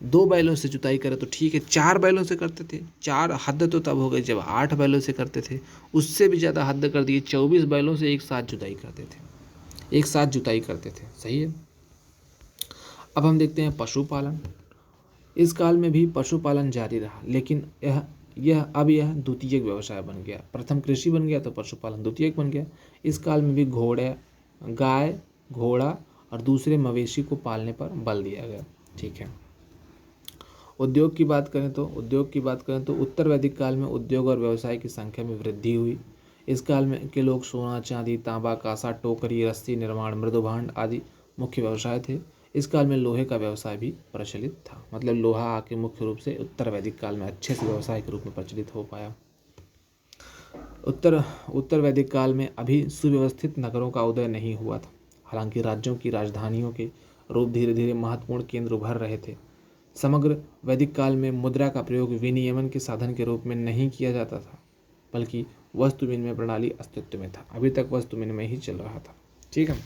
[SPEAKER 1] 2 बैलों से जुताई करे तो ठीक है, 4 बैलों से करते थे। 4 हद तो तब हो गई जब 8 बैलों से करते थे, उससे भी ज़्यादा हद कर दिए, 24 बैलों से एक साथ जुताई करते थे। सही है। अब हम देखते हैं पशुपालन। इस काल में भी पशुपालन जारी रहा, लेकिन यह द्वितीयक व्यवसाय बन गया। प्रथम कृषि बन गया तो पशुपालन द्वितीयक बन गया। इस काल में भी गाय, घोड़ा और दूसरे मवेशी को पालने पर बल दिया गया, ठीक है। उद्योग की बात करें तो उत्तर वैदिक काल में उद्योग और व्यवसाय की संख्या में वृद्धि हुई। इस काल में के लोग सोना, चांदी, तांबा, कांसा, टोकरी, रस्सी निर्माण, मृदुभांड आदि मुख्य व्यवसाय थे। इस काल में लोहे का व्यवसाय भी प्रचलित था। मतलब लोहा आके मुख्य रूप से उत्तर वैदिक काल में अच्छे से व्यवसाय के रूप में प्रचलित हो पाया। उत्तर वैदिक काल में अभी सुव्यवस्थित नगरों का उदय नहीं हुआ था। हालांकि राज्यों की राजधानियों के रूप धीरे धीरे महत्वपूर्ण केंद्र उभर रहे थे। समग्र वैदिक काल में मुद्रा का प्रयोग विनियमन के साधन के रूप में नहीं किया जाता था, बल्कि वस्तु विनिमय प्रणाली अस्तित्व में था। अभी तक वस्तु विनिमय ही चल रहा था। ठीक है।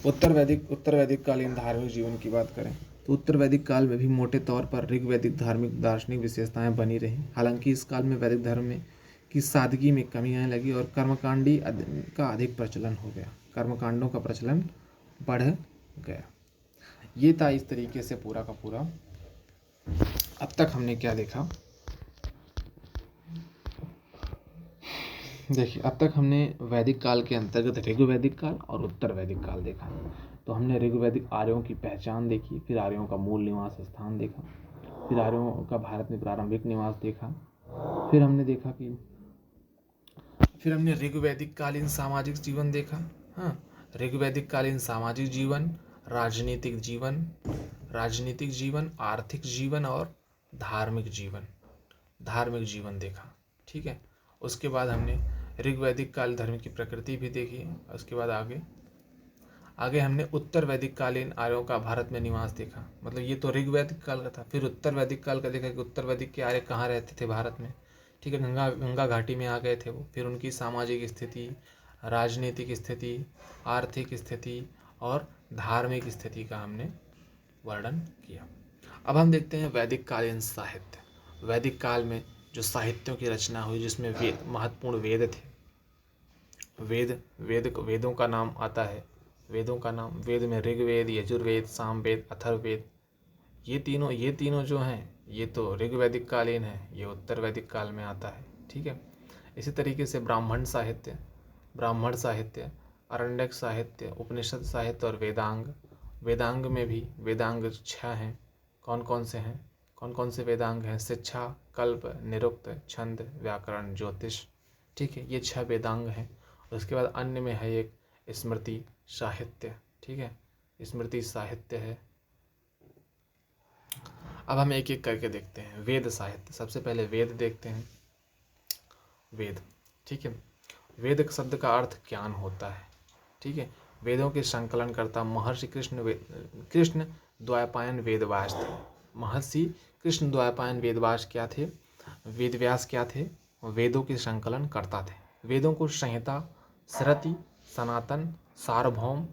[SPEAKER 1] उत्तर वैदिक कालीन धार्मिक जीवन की बात करें तो उत्तर वैदिक काल में भी मोटे तौर पर ऋग्वैदिक धार्मिक दार्शनिक विशेषताएं बनी रही। हालांकि इस काल में वैदिक धर्म में की सादगी में कमी आने लगी और कर्मकांडी का अधिक प्रचलन हो गया। कर्मकांडों का प्रचलन बढ़ गया। ये था इस तरीके से पूरा का पूरा। अब तक हमने क्या देखा, देखिए अब तक हमने वैदिक काल के अंतर्गत ऋग्वैदिक काल और उत्तर वैदिक काल देखा। तो हमने ऋग्वैदिक आर्यों की पहचान देखी, फिर आर्यों का मूल निवास स्थान देखा, फिर आर्यों का भारत में प्रारंभिक निवास देखा, फिर हमने देखा कि फिर हमने ऋग्वैदिक कालीन सामाजिक जीवन देखा। हाँ, ऋग्वैदिक कालीन सामाजिक जीवन, राजनीतिक जीवन, आर्थिक जीवन और धार्मिक जीवन देखा। ठीक है। उसके बाद हमने ऋग्वैदिक काल धर्म की प्रकृति भी देखी। उसके बाद आगे हमने उत्तर वैदिक कालीन आर्यों का भारत में निवास देखा। मतलब ये तो ऋग्वैदिक काल का था। फिर उत्तर वैदिक काल का देखा कि उत्तर वैदिक के आर्य कहाँ रहते थे, भारत में। ठीक है, गंगा घाटी में आ गए थे वो। फिर उनकी सामाजिक स्थिति, राजनीतिक स्थिति, आर्थिक स्थिति और धार्मिक स्थिति का हमने वर्णन किया। अब हम देखते हैं वैदिक कालीन साहित्य। वैदिक काल में जो साहित्यों की रचना हुई जिसमें महत्वपूर्ण वेद थे। वेदों का नाम आता है। वेद में ऋग्वेद, यजुर्वेद, सामवेद, अथर्ववेद, ये तीनों जो हैं ये तो ऋग्वैदिक कालीन है, ये उत्तर वैदिक काल में आता है। ठीक है। इसी तरीके से ब्राह्मण साहित्य, अरण्यक साहित्य, उपनिषद साहित्य और वेदांग में भी वेदांग 6 हैं। कौन कौन से वेदांग हैं? शिक्षा, कल्प, निरुक्त, छंद, व्याकरण, ज्योतिष। ठीक है, ये 6 वेदांग हैं। उसके बाद अन्य में है एक स्मृति साहित्य। ठीक है, स्मृति साहित्य है। अब हम एक एक करके देखते हैं। वेद साहित्य, सबसे पहले वेद देखते हैं। वेद, ठीक है। वेद शब्द का अर्थ ज्ञान होता है। ठीक है। वेदों के संकलनकर्ता महर्षि कृष्ण द्वैपायन वेदव्यास थे। महर्षि कृष्ण द्वैपायन वेदव्यास क्या थे? वेदों के संकलन करता थे। वेदों को संहिता, श्रुति, सनातन, सार्वभौम,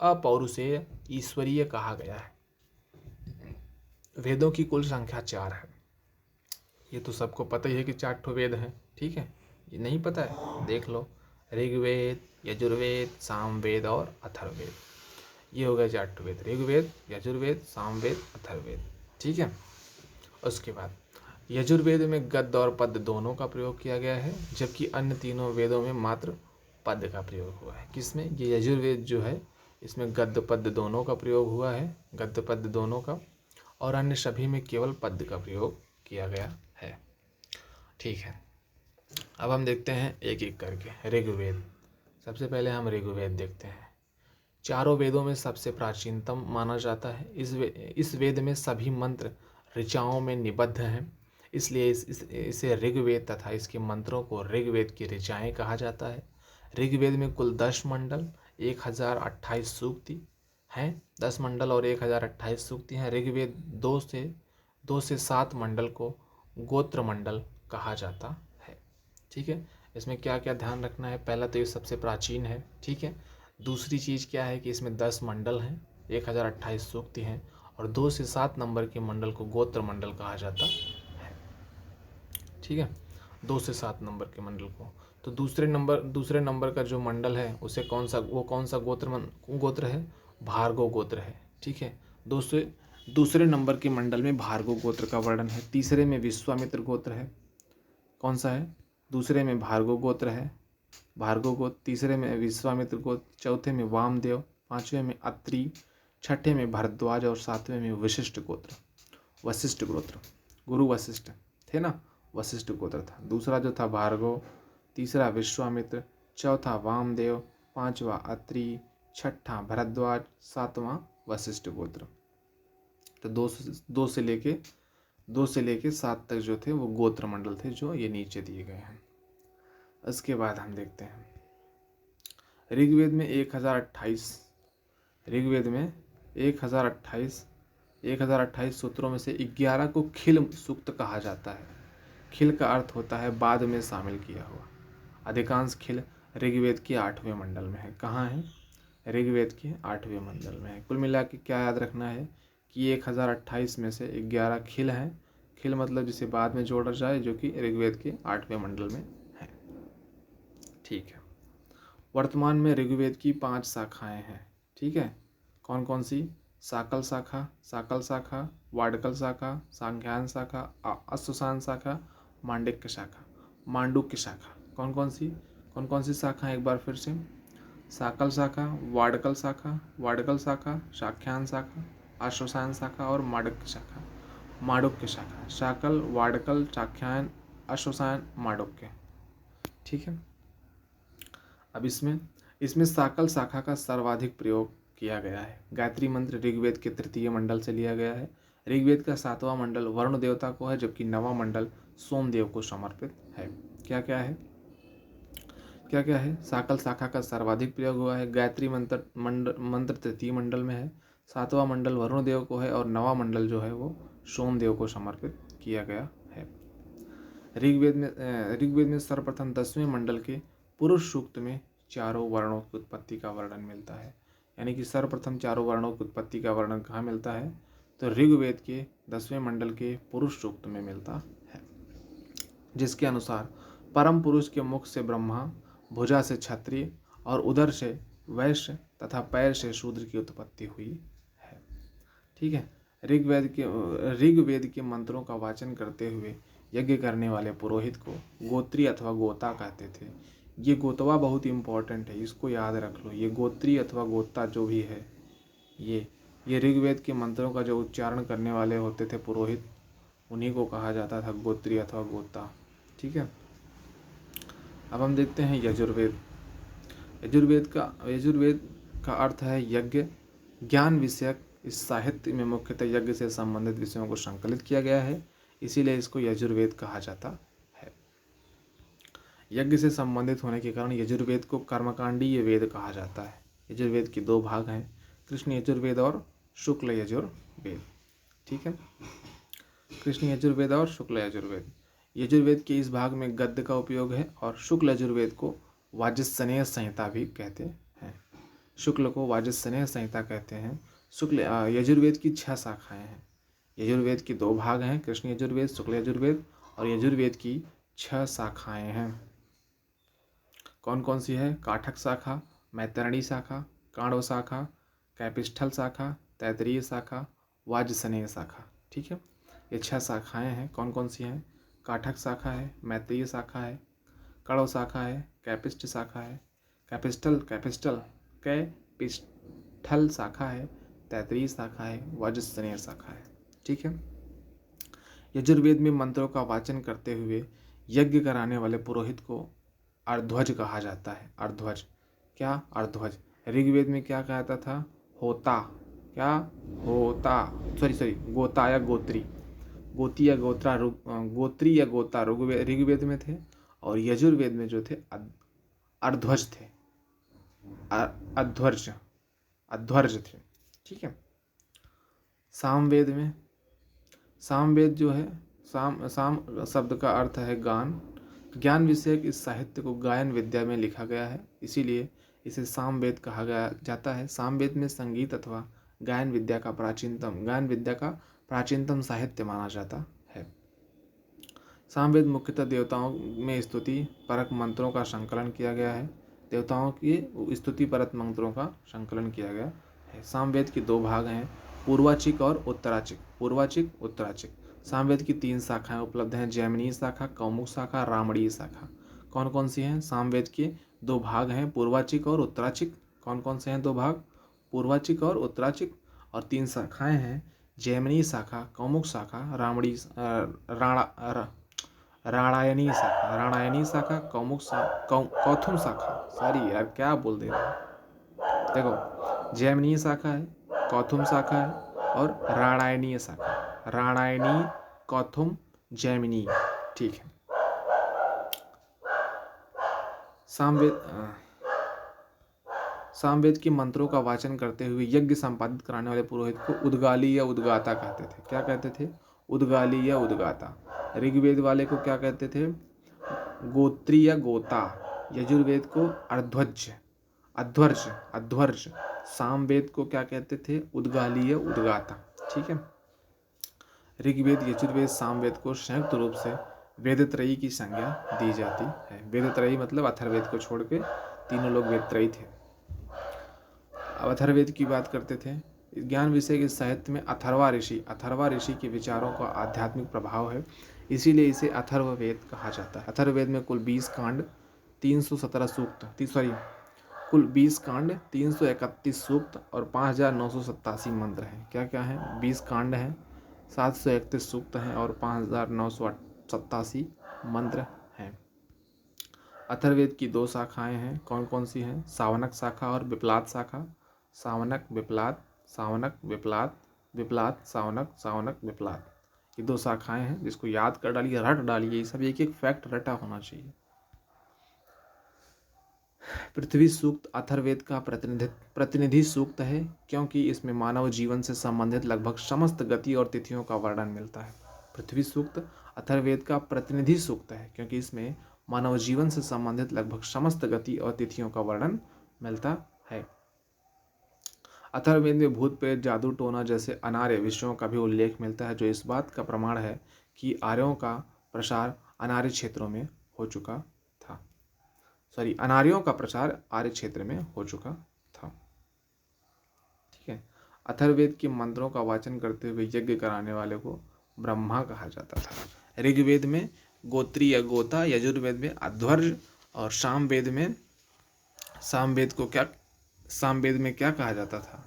[SPEAKER 1] अपौरुषेय, ईश्वरीय कहा गया है। वेदों की कुल संख्या 4 है। ये तो सबको पता ही है कि 4 ठो वेद हैं। ठीक है, ये नहीं पता है देख लो। ऋग्वेद, यजुर्वेद, सामवेद और अथर्ववेद, ये हो गए 4 ठो वेद। ऋग्वेद, यजुर्वेद, सामवेद, अथर्ववेद। ठीक है। उसके बाद यजुर्वेद में गद्य और पद्य दोनों का प्रयोग किया गया है, जबकि अन्य तीनों वेदों में मात्र पद्य का प्रयोग हुआ है। किसमें? ये यजुर्वेद जो है इसमें गद्य पद्य दोनों का प्रयोग हुआ है, गद्य पद्य दोनों का, और अन्य सभी में केवल पद्य का प्रयोग किया गया है। ठीक है। अब हम देखते हैं एक एक करके। ऋग्वेद, सबसे पहले हम ऋग्वेद देखते हैं। चारों वेदों में सबसे प्राचीनतम माना जाता है। इस वेद में सभी मंत्र ऋचाओं में निबद्ध हैं, इसलिए इसे ऋग्वेद तथा इसके मंत्रों को ऋग्वेद की ऋचाएँ कहा जाता है। ऋग्वेद में कुल 10 मंडल, 1028 सूक्ति हैं। 10 मंडल और 1028 सूक्ति हैं। ऋग्वेद 2 से 7 मंडल को गोत्र मंडल कहा जाता है। ठीक है। इसमें क्या क्या ध्यान रखना है? पहला तो ये सबसे प्राचीन है। ठीक है। दूसरी चीज़ क्या है कि इसमें 10 मंडल हैं, 1028 सूक्ति हैं, और 2 से 7 नंबर के मंडल को गोत्र मंडल कहा जाता है। ठीक है, 2 से 7 नंबर के मंडल को। तो दूसरे नंबर का जो मंडल है उसे कौन सा गोत्र है? भार्गव गोत्र है। ठीक है। दूसरे नंबर के मंडल में भार्गव गोत्र का वर्णन है। तीसरे में विश्वामित्र गोत्र है। कौन सा है? दूसरे में भार्गव गोत्र है, भार्गव गोत्र। तीसरे में विश्वामित्र गोत्र, चौथे में वामदेव, पांचवें में अत्रि, छठे में भरद्वाज और सातवें में वशिष्ठ गोत्र। गुरु वशिष्ठ थे ना, वशिष्ठ गोत्र था। दूसरा जो था भार्गव, तीसरा विश्वामित्र, चौथा वामदेव, पांचवा अत्रि, छठा भरद्वाज, सातवां वशिष्ठ गोत्र। तो 2 से लेके 7 तक जो थे वो गोत्र मंडल थे, जो ये नीचे दिए गए हैं। उसके बाद हम देखते हैं ऋग्वेद में 1028, ऋग्वेद में 1028 सूत्रों में से 11 को खिल सूक्त कहा जाता है। खिल का अर्थ होता है बाद में शामिल किया हुआ। अधिकांश खिल ऋग्वेद के 8वें मंडल में है। कहाँ है? ऋग्वेद के 8वें मंडल में है। कुल मिला के क्या याद रखना है कि 1028 में से 11 खिल हैं। खिल मतलब जिसे बाद में जोड़ा जाए, जो कि ऋग्वेद के 8वें मंडल में है। ठीक है। वर्तमान में ऋग्वेद की 5 शाखाएं हैं। ठीक है। कौन कौन सी? साकल शाखा, वाडकल शाखा, सांख्यान शाखा, अश्वसान शाखा, मांडुक्य शाखा। मांडुक्य शाखा कौन कौन सी शाखा? एक बार फिर से, साकल शाखा, वाडकल शाखा, शाख्यान शाखा, अश्वसान शाखा और मांडुक्य शाखा। मांडुक्य शाखा, शाकल, वाडकल, शाख्यान, अश्वसान, मांडुक्य। ठीक है। अब इसमें साकल शाखा का सर्वाधिक प्रयोग किया गया है। गायत्री मंत्र ऋग्वेद के 3य मंडल से लिया गया है। ऋग्वेद का 7वां मंडल वरुण देवता को है, जबकि 9वां मंडल सोमदेव को समर्पित है। क्या क्या है? साकल शाखा का सर्वाधिक प्रयोग हुआ है। गायत्री मंत्र 3य मंडल में है। 7वां मंडल वरुण देव को है और 9वां मंडल जो है वो सोमदेव को समर्पित किया गया है। ऋग्वेद में सर्वप्रथम 10वें मंडल के पुरुष सूक्त में चारों वर्णों की उत्पत्ति का वर्णन मिलता है। यानी कि सर्वप्रथम चारों वर्णों की उत्पत्ति का वर्णन कहाँ मिलता है? तो ऋग्वेद के 10वें मंडल के पुरुष सूक्त में मिलता है, जिसके अनुसार परम पुरुष के मुख से ब्रह्मा, भुजा से क्षत्रिय और उदर से वैश्य तथा पैर से शूद्र की उत्पत्ति हुई है। ठीक है। ऋग्वेद के मंत्रों का वाचन करते हुए यज्ञ करने वाले पुरोहित को गोत्री अथवा गोता कहते थे। ये गोतवा बहुत इंपॉर्टेंट है, इसको याद रख लो। ये गोत्री अथवा गोता जो भी है, ये ऋग्वेद के मंत्रों का जो उच्चारण करने वाले होते थे पुरोहित, उन्हीं को कहा जाता था गोत्री अथवा गोता। ठीक है। अब हम देखते हैं यजुर्वेद। यजुर्वेद का अर्थ है यज्ञ। ज्ञान विषयक इस साहित्य में मुख्यतः यज्ञ से संबंधित विषयों को संकलित किया गया है, इसीलिए इसको यजुर्वेद कहा जाता है। यज्ञ से संबंधित होने के कारण यजुर्वेद को कर्मकांडीय वेद कहा जाता है। यजुर्वेद के 2 भाग हैं, कृष्ण यजुर्वेद और शुक्ल यजुर्वेद। ठीक है। कृष्ण यजुर्वेद और शुक्ल यजुर्वेद। यजुर्वेद के इस भाग में गद्य का उपयोग है और शुक्ल यजुर्वेद को वाजस्नेय संहिता भी कहते हैं। शुक्ल को वाजस्नेय संहिता कहते हैं। यजुर्वेद की 6 शाखाएं हैं। यजुर्वेद के 2 भाग हैं, कृष्ण यजुर्वेद, शुक्ल यजुर्वेद, और यजुर्वेद की 6 शाखाएं हैं। कौन कौन सी है? काठक शाखा, मैतरणी शाखा, काण्व शाखा, कैपिष्ठल शाखा, तैतरीय शाखा, वाजसनेय शाखा। ठीक है। ये 6 शाखाएं हैं। कौन कौन सी हैं? काठक शाखा है, मैत्रेय शाखा है, कण्व शाखा है, कैपिष्ठ शाखा है, कैपिष्ठल शाखा है, तैतरीय शाखा है, वाजसनेय शाखा है। ठीक है। यजुर्वेद में मंत्रों का वाचन करते हुए यज्ञ कराने वाले पुरोहित को अर्ध्वज कहा जाता है। अर्ध्वज क्या? अर्ध्वज। ऋग्वेद में क्या कहता था? होता। क्या? होता। सॉरी गोता या गोत्री। गोत्री या गोता ऋग्वेद में थे, और यजुर्वेद में जो थे अर्ध्वज थे, अध्वर्ज थे। ठीक है। सामवेद जो है, साम शब्द का अर्थ है गान। ज्ञान विषयक इस साहित्य को गायन विद्या में लिखा गया है, इसीलिए इसे सामवेद कहा गया जाता है। सामवेद में संगीत अथवा गायन विद्या का प्राचीनतम साहित्य माना जाता है। सामवेद मुख्यतः देवताओं में स्तुति परक मंत्रों का संकलन किया गया है। देवताओं की स्तुति परक मंत्रों का संकलन किया गया है। सामवेद के 2 भाग हैं, पूर्वाचिक और उत्तराचिक। सामवेद की 3 शाखाएं उपलब्ध हैं, जैमिनी शाखा, कौमुक शाखा, रामणीय शाखा। कौन कौन सी हैं? सामवेद के 2 भाग हैं, पूर्वाचिक और उत्तराचिक। कौन कौन से हैं 2 भाग? पूर्वाचिक और उत्तराचिक। और 3 शाखाएं हैं, जैमिनी शाखा, कौमुक शाखा, राणायनी शाखा, कौथुम शाखा। सॉरी यार, क्या बोल दे रहा हूँ। देखो, जैमिनी शाखा है, कौथुम शाखा है और राणायनीय शाखा। राणायनी, कौथुम, जैमिनी। ठीक है। सामवेद सामवेद के मंत्रों का वाचन करते हुए यज्ञ संपादित कराने वाले पुरोहित को उद्गाली या उद्गाता कहते थे। क्या कहते थे? उद्गाली या उद्गाता। ऋग्वेद वाले को क्या कहते थे? गोत्री या गोता। यजुर्वेद को अर्ध्वज अध्वर्ज अध्वर्ज। सामवेद को क्या कहते थे? उद्गाली या उद्गाता। ठीक है। ऋग्वेद, यजुर्वेद, सामवेद को संयुक्त रूप से वेदत्रयी की संज्ञा दी जाती है। वेदत्रयी मतलब अथर्ववेद को छोड़ के तीनों लोग वेदत्रयी थे। अब अथर्ववेद की बात करते थे। ज्ञान विषय के साहित्य में अथर्वा ऋषि के विचारों का आध्यात्मिक प्रभाव है, इसीलिए इसे अथर्ववेद कहा जाता है। अथर्ववेद में कुल 20 कांड, 317 सूक्त, कुल 20 कांड, 331 सूक्त और 5987 मंत्र हैं। क्या क्या हैं? 20 कांड हैं, 731 सूक्त हैं और 5987 मंत्र हैं। अथर्ववेद की 2 शाखाएं हैं। कौन कौन सी हैं? सावनक शाखा और विप्लात शाखा। सावनक विप्लात, सावनक विप्लात, विप्लात सावनक, सावनक विप्लात, ये 2 शाखाएं हैं। जिसको याद कर डालिए, रट डालिए, ये सब एक एक फैक्ट रटा होना चाहिए। पृथ्वी सूक्त अथर्ववेद का प्रतिनिधि सूक्त है, क्योंकि इसमें मानव जीवन से संबंधित लगभग समस्त गति और तिथियों का वर्णन मिलता है। पृथ्वी सूक्त अथर्ववेद का प्रतिनिधि सूक्त है, क्योंकि इसमें मानव जीवन से संबंधित लगभग समस्त गति और तिथियों का वर्णन मिलता है। अथर्ववेद में भूत प्रेत, जादू टोना जैसे अनार्य विषयों का भी उल्लेख मिलता है, जो इस बात का प्रमाण है कि आर्यों का प्रसार अनार्य क्षेत्रों में हो चुका था। अनार्यों का प्रचार आर्य क्षेत्र में हो चुका था। ठीक है। अथर्ववेद के मंत्रों का वाचन करते हुए यज्ञ कराने वाले को ब्रह्मा कहा जाता था। ऋग्वेद में गोत्री या गोता, यजुर्वेद में अध्वर्ज और सामवेद में क्या कहा जाता था?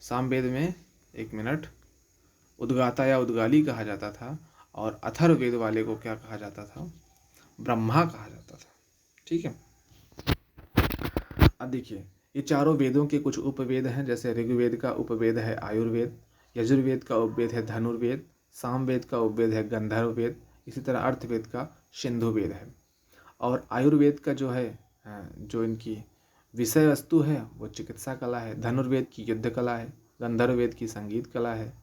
[SPEAKER 1] सामवेद में, एक मिनट, उद्गाता या उद्गाली कहा जाता था और अथर्ववेद वाले को क्या कहा जाता था? ब्रह्मा कहा जाता था। ठीक है। अब देखिए, ये चारों वेदों के कुछ उपवेद हैं। जैसे ऋग्वेद का उपवेद है आयुर्वेद, यजुर्वेद का उपवेद है धनुर्वेद, सामवेद का उपवेद है गंधर्ववेद, इसी तरह अर्थवेद का सिंधुवेद है। और आयुर्वेद का जो है, जो इनकी विषय वस्तु है वो चिकित्सा कला है, धनुर्वेद की युद्ध कला है, गंधर्ववेद की संगीत कला है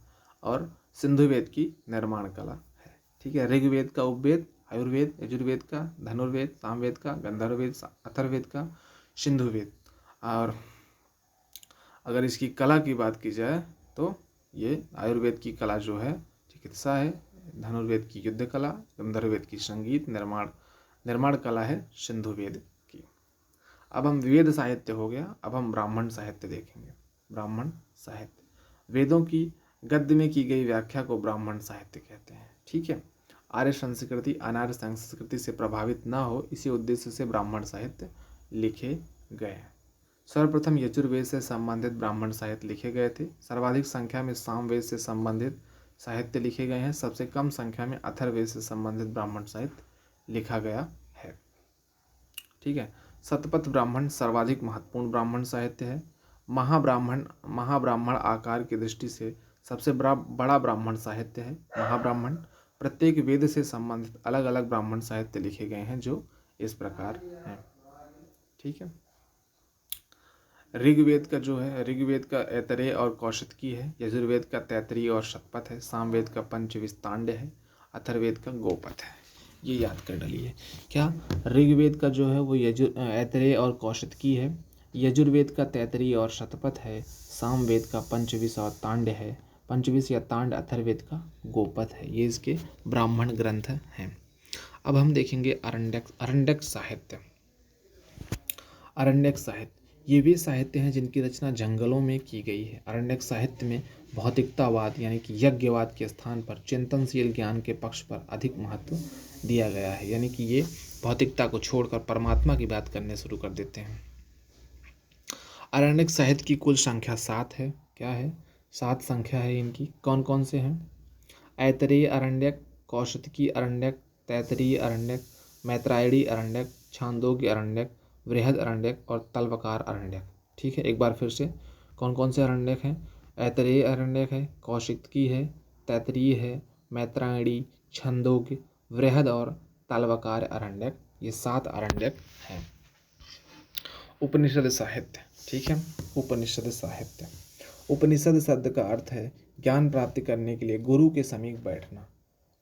[SPEAKER 1] और सिंधुवेद की निर्माण कला है। ठीक है। ऋग्वेद का उपवेद आयुर्वेद, यजुर्वेद का धनुर्वेद, सामवेद का गंधर्ववेद, अथर्ववेद का सिंधुवेद। और अगर इसकी कला की बात की जाए तो ये आयुर्वेद की कला जो है चिकित्सा है, धनुर्वेद की युद्ध कला, गंधर्ववेद की संगीत निर्माण कला है सिंधुवेद की। अब हम वेद साहित्य हो गया, अब हम ब्राह्मण साहित्य देखेंगे। ब्राह्मण साहित्य, वेदों की गद्य में की गई व्याख्या को ब्राह्मण साहित्य कहते हैं। ठीक है। आर्य संस्कृति अनार्य संस्कृति से प्रभावित न हो, इसी उद्देश्य से ब्राह्मण साहित्य लिखे गए हैं। सर्वप्रथम यजुर्वेद से संबंधित ब्राह्मण साहित्य लिखे गए थे। सर्वाधिक संख्या में सामवेद से संबंधित साहित्य लिखे गए हैं। सबसे कम संख्या में अथर्ववेद से संबंधित ब्राह्मण साहित्य लिखा गया है। ठीक है। शतपथ ब्राह्मण सर्वाधिक महत्वपूर्ण ब्राह्मण साहित्य है। महाब्राह्मण आकार की दृष्टि से सबसे बड़ा ब्राह्मण साहित्य है महाब्राह्मण। प्रत्येक वेद से संबंधित अलग अलग ब्राह्मण साहित्य लिखे गए हैं, जो इस प्रकार हैं। ठीक है। ऋग्वेद का जो है, ऋग्वेद का ऐतरेय और कौशिकी है, यजुर्वेद का तैतरीय और शतपथ है, सामवेद का पंचविस्तांड है, अथर्ववेद का गोपथ है। ये याद कर डालिए। क्या? ऋग्वेद का जो है वो ऐतरेय और कौशिकी है, यजुर्वेद का तैतरीय और शतपथ है, सामवेद का पंचविश और तांड है, पंचविश या तांड अथर्ववेद का गोपथ है। ये इसके ब्राह्मण ग्रंथ हैं। अब हम देखेंगे अरण्यक साहित्य। अरण्यक साहित्य ये वे साहित्य हैं जिनकी रचना जंगलों में की गई है। अरण्यक साहित्य में भौतिकतावाद यानी कि यज्ञवाद के स्थान पर चिंतनशील ज्ञान के पक्ष पर अधिक महत्व दिया गया है। यानी कि ये भौतिकता को छोड़कर परमात्मा की बात करने शुरू कर देते हैं। अरण्यक साहित्य की कुल संख्या 7 है। क्या है? 7 संख्या है इनकी। कौन कौन से हैं? ऐतरेय अरण्यक, कौशिकी अरण्यक, तैतरीय अरण्यक, मैत्रायणी अरण्यक, छांदोग्य अरण्यक, बृहद अरण्यक और तलवकार अरण्यक। ठीक है। एक बार फिर से, कौन कौन से अरण्यक हैं? ऐतरेय अरण्यक है, कौशिकी है, तैतरीय है, मैत्रायणी, छंदोग्य, बृहद और तलवकार अरण्यक। ये 7 अरण्यक हैं। उपनिषद साहित्य। ठीक है। उपनिषद साहित्य। उपनिषद शब्द का अर्थ है ज्ञान प्राप्ति करने के लिए गुरु के समीप बैठना।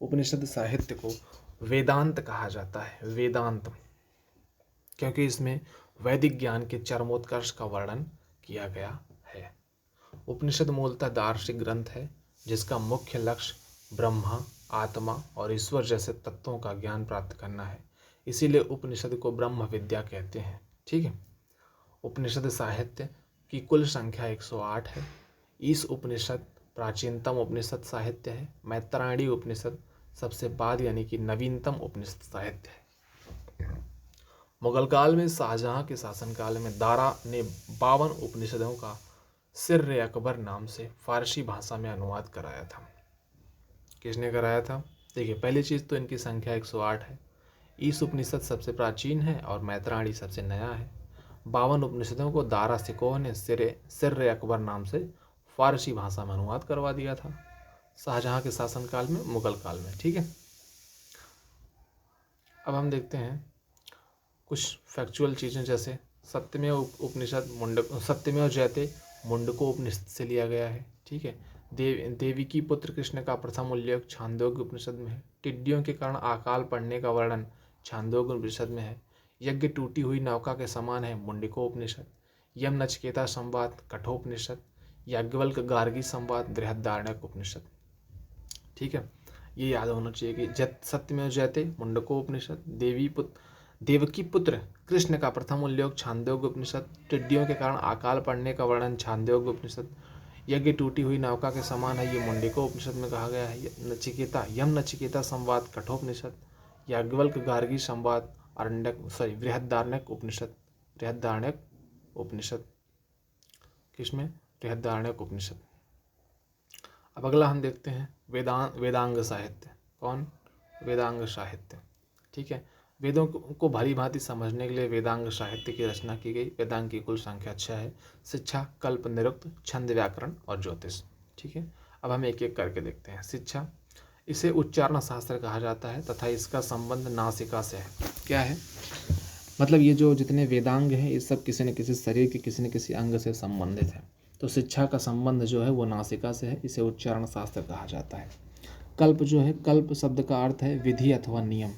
[SPEAKER 1] उपनिषद साहित्य को वेदांत कहा जाता है, वेदांत, क्योंकि इसमें वैदिक ज्ञान के चरमोत्कर्ष का वर्णन किया गया है। उपनिषद मूलतः दार्शनिक ग्रंथ है जिसका मुख्य लक्ष्य ब्रह्मा, आत्मा और ईश्वर जैसे तत्वों का ज्ञान प्राप्त करना है। इसीलिए उपनिषद को ब्रह्म विद्या कहते हैं। ठीक है। उपनिषद साहित्य की कुल संख्या 108 है। इस उपनिषद प्राचीनतम उपनिषद साहित्य है। मैत्रायणी उपनिषद सबसे बाद यानी कि नवीनतम उपनिषद साहित्य है। मुगल काल में शाहजहां के शासनकाल में दारा ने 52 उपनिषदों का सिर्र अकबर नाम से फारसी भाषा में अनुवाद कराया था। किसने कराया था? देखिए, पहली चीज़ तो इनकी संख्या 108 है। ईश उपनिषद सबसे प्राचीन है और मैत्रायणी सबसे नया है। 52 उपनिषदों को दारा सिकोह ने सिर्र अकबर नाम से फारसी भाषा में अनुवाद करवा दिया था शाहजहां के शासनकाल में, मुगल काल में। ठीक है। अब हम देखते हैं कुछ फैक्चुअल चीज़ें, जैसे सत्यमेव उपनिषद सत्यमेव जयते मुंडको उपनिषद से लिया गया है। ठीक है। देवी की पुत्र कृष्ण का प्रथम उल्लेख छांदोग्य उपनिषद में है। टिड्डियों के कारण अकाल पड़ने का वर्णन छांदोग्य उपनिषद में है। यज्ञ टूटी हुई नौका के समान है मुंडको उपनिषद। यम नचिकेता संवाद कठोपनिषद। याज्ञवल्क गार्गी संवाद बृहदारण्यक उपनिषद। ठीक है। ये याद होना चाहिए कि सत्यमेव जयते मुंडको उपनिषद, देवकी पुत्र कृष्ण का प्रथम उल्लेख छांदोग्य उपनिषद, टिड्डियों के कारण अकाल पड़ने का वर्णन छांदोग्य उपनिषद, यज्ञ टूटी हुई नौका के समान है ये मुंडको उपनिषद में कहा गया है। यम नचिकेता संवाद कठोपनिषद, याज्ञवल्क गार्गी संवाद बृहदारण्यक उपनिषद। बृहदारण्यक उपनिषद किसमें? बृहदारण्यक उपनिषद। अब अगला हम देखते हैं वेदांग साहित्य। कौन? वेदांग साहित्य। ठीक है। वेदों को भली भांति समझने के लिए वेदांग साहित्य की रचना की गई। वेदांग की कुल संख्या 6 है। शिक्षा, कल्प, निरुक्त, छंद, व्याकरण और ज्योतिष। ठीक है। अब हम एक एक करके देखते हैं। शिक्षा, इसे उच्चारण शास्त्र कहा जाता है तथा इसका संबंध नासिका से है। क्या है? मतलब ये जो जितने वेदांग हैं ये सब किसी न किसी शरीर के किसी न किसी अंग से संबंधित है। तो शिक्षा का संबंध जो है वो नासिका से है, इसे उच्चारण शास्त्र कहा जाता है। कल्प जो है, कल्प शब्द का अर्थ है विधि अथवा नियम।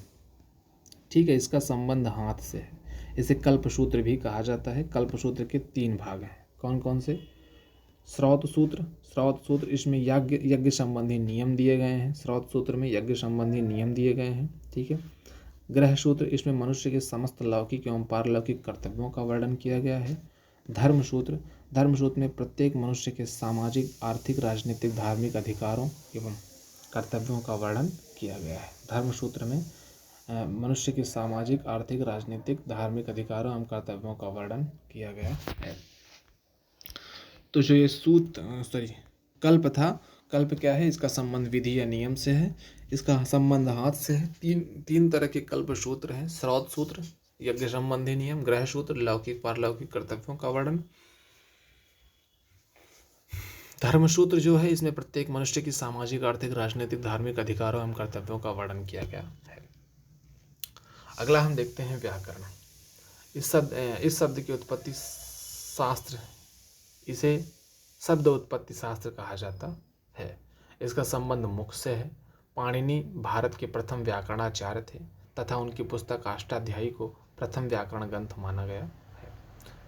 [SPEAKER 1] ठीक है। इसका संबंध हाथ से है, इसे कल्प सूत्र भी कहा जाता है। कल्प सूत्र के 3 भाग हैं। कौन कौन से? श्रौत सूत्र। श्रौत सूत्र, इसमें यज्ञ संबंधी नियम दिए गए हैं। श्रौत सूत्र में यज्ञ संबंधी नियम दिए गए हैं। ठीक है। ग्रह सूत्र, इसमें मनुष्य के समस्त लौकिक एवं पारलौकिक कर्तव्यों का वर्णन किया गया है। धर्म सूत्र, धर्म सूत्र में प्रत्येक मनुष्य के सामाजिक, आर्थिक, राजनीतिक, धार्मिक अधिकारों एवं कर्तव्यों का वर्णन किया गया है। धर्म सूत्र में मनुष्य के सामाजिक, आर्थिक, राजनीतिक, धार्मिक अधिकारों एवं कर्तव्यों का वर्णन किया गया है। तो जो ये कल्प था, कल्प क्या है? इसका संबंध विधि या नियम से है, इसका संबंध हाथ से है। तीन तरह के कल्प सूत्र हैं। श्रौत सूत्र यज्ञ संबंधी नियम, ग्रह सूत्र लौकिक पारलौकिक कर्तव्यों का वर्णन, धर्म सूत्र जो है इसमें प्रत्येक मनुष्य की सामाजिक, आर्थिक, राजनीतिक, धार्मिक अधिकारों एवं कर्तव्यों का वर्णन किया गया है। अगला हम देखते हैं व्याकरण। इस शब्द की उत्पत्ति शास्त्र, इसे शब्द उत्पत्ति शास्त्र कहा जाता है। इसका संबंध मुख से है। पाणिनि भारत के प्रथम व्याकरणाचार्य थे तथा उनकी पुस्तक अष्टाध्यायी को प्रथम व्याकरण ग्रंथ माना गया है।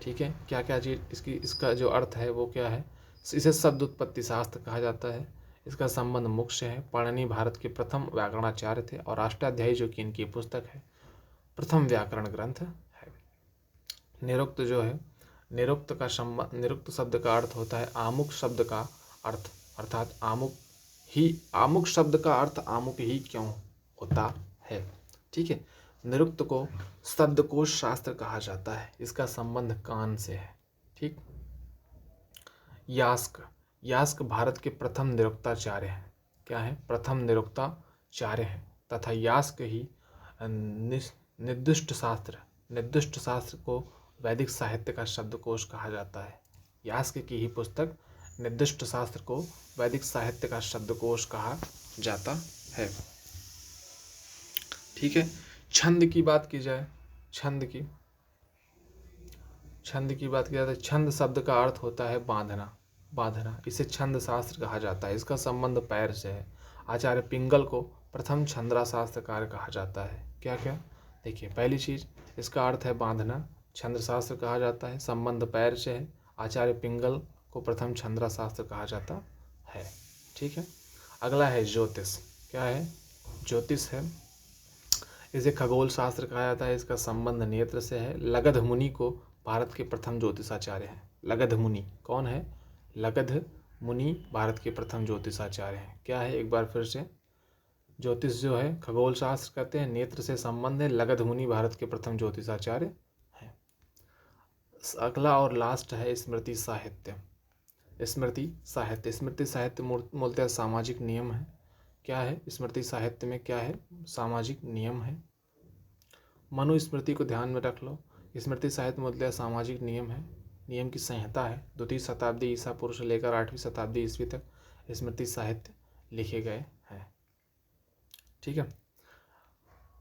[SPEAKER 1] ठीक है। क्या क्या चीज इसका जो अर्थ है वो क्या है? इसे शब्द उत्पत्ति शास्त्र कहा जाता है। इसका संबंध मुख से है। पाणिनि भारत के प्रथम व्याकरणाचार्य थे और अष्टाध्यायी जो कि इनकी पुस्तक है प्रथम व्याकरण ग्रंथ है। निरुक्त जो है, निरुक्त शब्द का अर्थ होता है आमुख शब्द का अर्थ, अर्थात आमुख शब्द का अर्थ आमुख ही क्यों होता है। ठीक है। निरुक्त को शब्दकोश शास्त्र कहा जाता है। इसका संबंध कान से है। ठीक। यास्क भारत के प्रथम निरुक्ताचार्य हैं। क्या है? प्रथम निरुक्ताचार्य हैं तथा यास्क ही निर्दिष्ट शास्त्र को वैदिक साहित्य का शब्दकोश कहा जाता है। यास्क की ही पुस्तक निर्दिष्ट शास्त्र को वैदिक साहित्य का शब्दकोश कहा जाता है। ठीक है। छंद की बात की जाए, छंद की बात की जाए तो छंद शब्द का अर्थ होता है बांधना, बांधना। इसे छंद शास्त्र कहा जाता है। इसका संबंध पैर से है। आचार्य पिंगल को प्रथम छंद्रा शास्त्रकार कहा जाता है। क्या क्या? देखिए, पहली चीज, इसका अर्थ है बांधना, छंद शास्त्र कहा जाता है, संबंध पैर से है, आचार्य पिंगल को प्रथम छंद्रा शास्त्र कहा जाता है। ठीक है। अगला है ज्योतिष। क्या है? ज्योतिष है, इसे खगोल शास्त्र कहा जाता है। इसका संबंध नेत्र से है। लगध मुनि को भारत के प्रथम ज्योतिषाचार्य हैं। लगध मुनि कौन है? लगध मुनि भारत के प्रथम ज्योतिषाचार्य हैं। क्या है? एक बार फिर से, ज्योतिष जो है खगोल शास्त्र कहते हैं, नेत्र से संबंध है, लगध मुनि भारत के प्रथम ज्योतिषाचार्य हैं। अगला और लास्ट है स्मृति साहित्य। स्मृति साहित्य, स्मृति साहित्य मूलतः सामाजिक नियम है। क्या है? स्मृति साहित्य में क्या है? सामाजिक नियम है। मनुस्मृति को ध्यान में रख लो। स्मृति साहित्य मूलतः सामाजिक नियम है, नियम की संहिता है। 2वीं शताब्दी ईसा पूर्व से लेकर 8वीं शताब्दी ईस्वी तक स्मृति साहित्य लिखे गए हैं। ठीक है।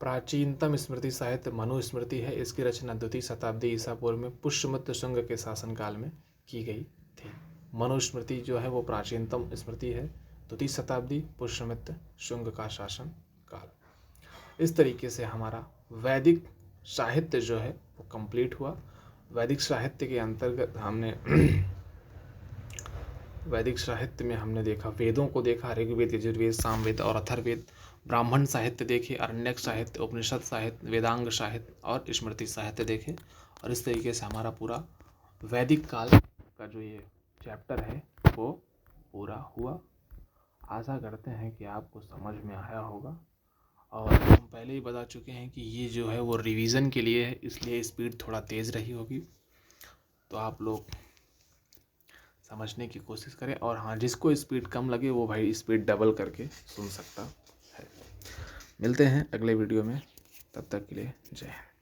[SPEAKER 1] प्राचीनतम स्मृति साहित्य मनुस्मृति है। इसकी रचना 2वीं शताब्दी ईसा पूर्व में पुष्यमित्र शुंग के शासनकाल में की गई थी। मनुस्मृति जो है वो प्राचीनतम स्मृति है, 2वीं शताब्दी पुष्यमित्र शुंग का शासन काल। इस तरीके से हमारा वैदिक साहित्य जो है वो कंप्लीट हुआ। वैदिक साहित्य के अंतर्गत हमने वैदिक साहित्य में हमने देखा, वेदों को देखा, ऋग्वेद, यजुर्वेद, सामवेद और अथर्ववेद। ब्राह्मण साहित्य देखे, अरण्यक साहित्य, उपनिषद साहित्य, वेदांग साहित्य और स्मृति साहित्य देखे। और इस तरीके से हमारा पूरा वैदिक काल का जो ये चैप्टर है वो पूरा हुआ। आशा करते हैं कि आपको समझ में आया होगा। और हम पहले ही बता चुके हैं कि ये जो है वो रिवीजन के लिए है, इसलिए स्पीड थोड़ा तेज़ रही होगी, तो आप लोग समझने की कोशिश करें। और हाँ, जिसको स्पीड कम लगे वो भाई स्पीड डबल करके सुन सकता है। मिलते हैं अगले वीडियो में, तब तक के लिए जय हिंद।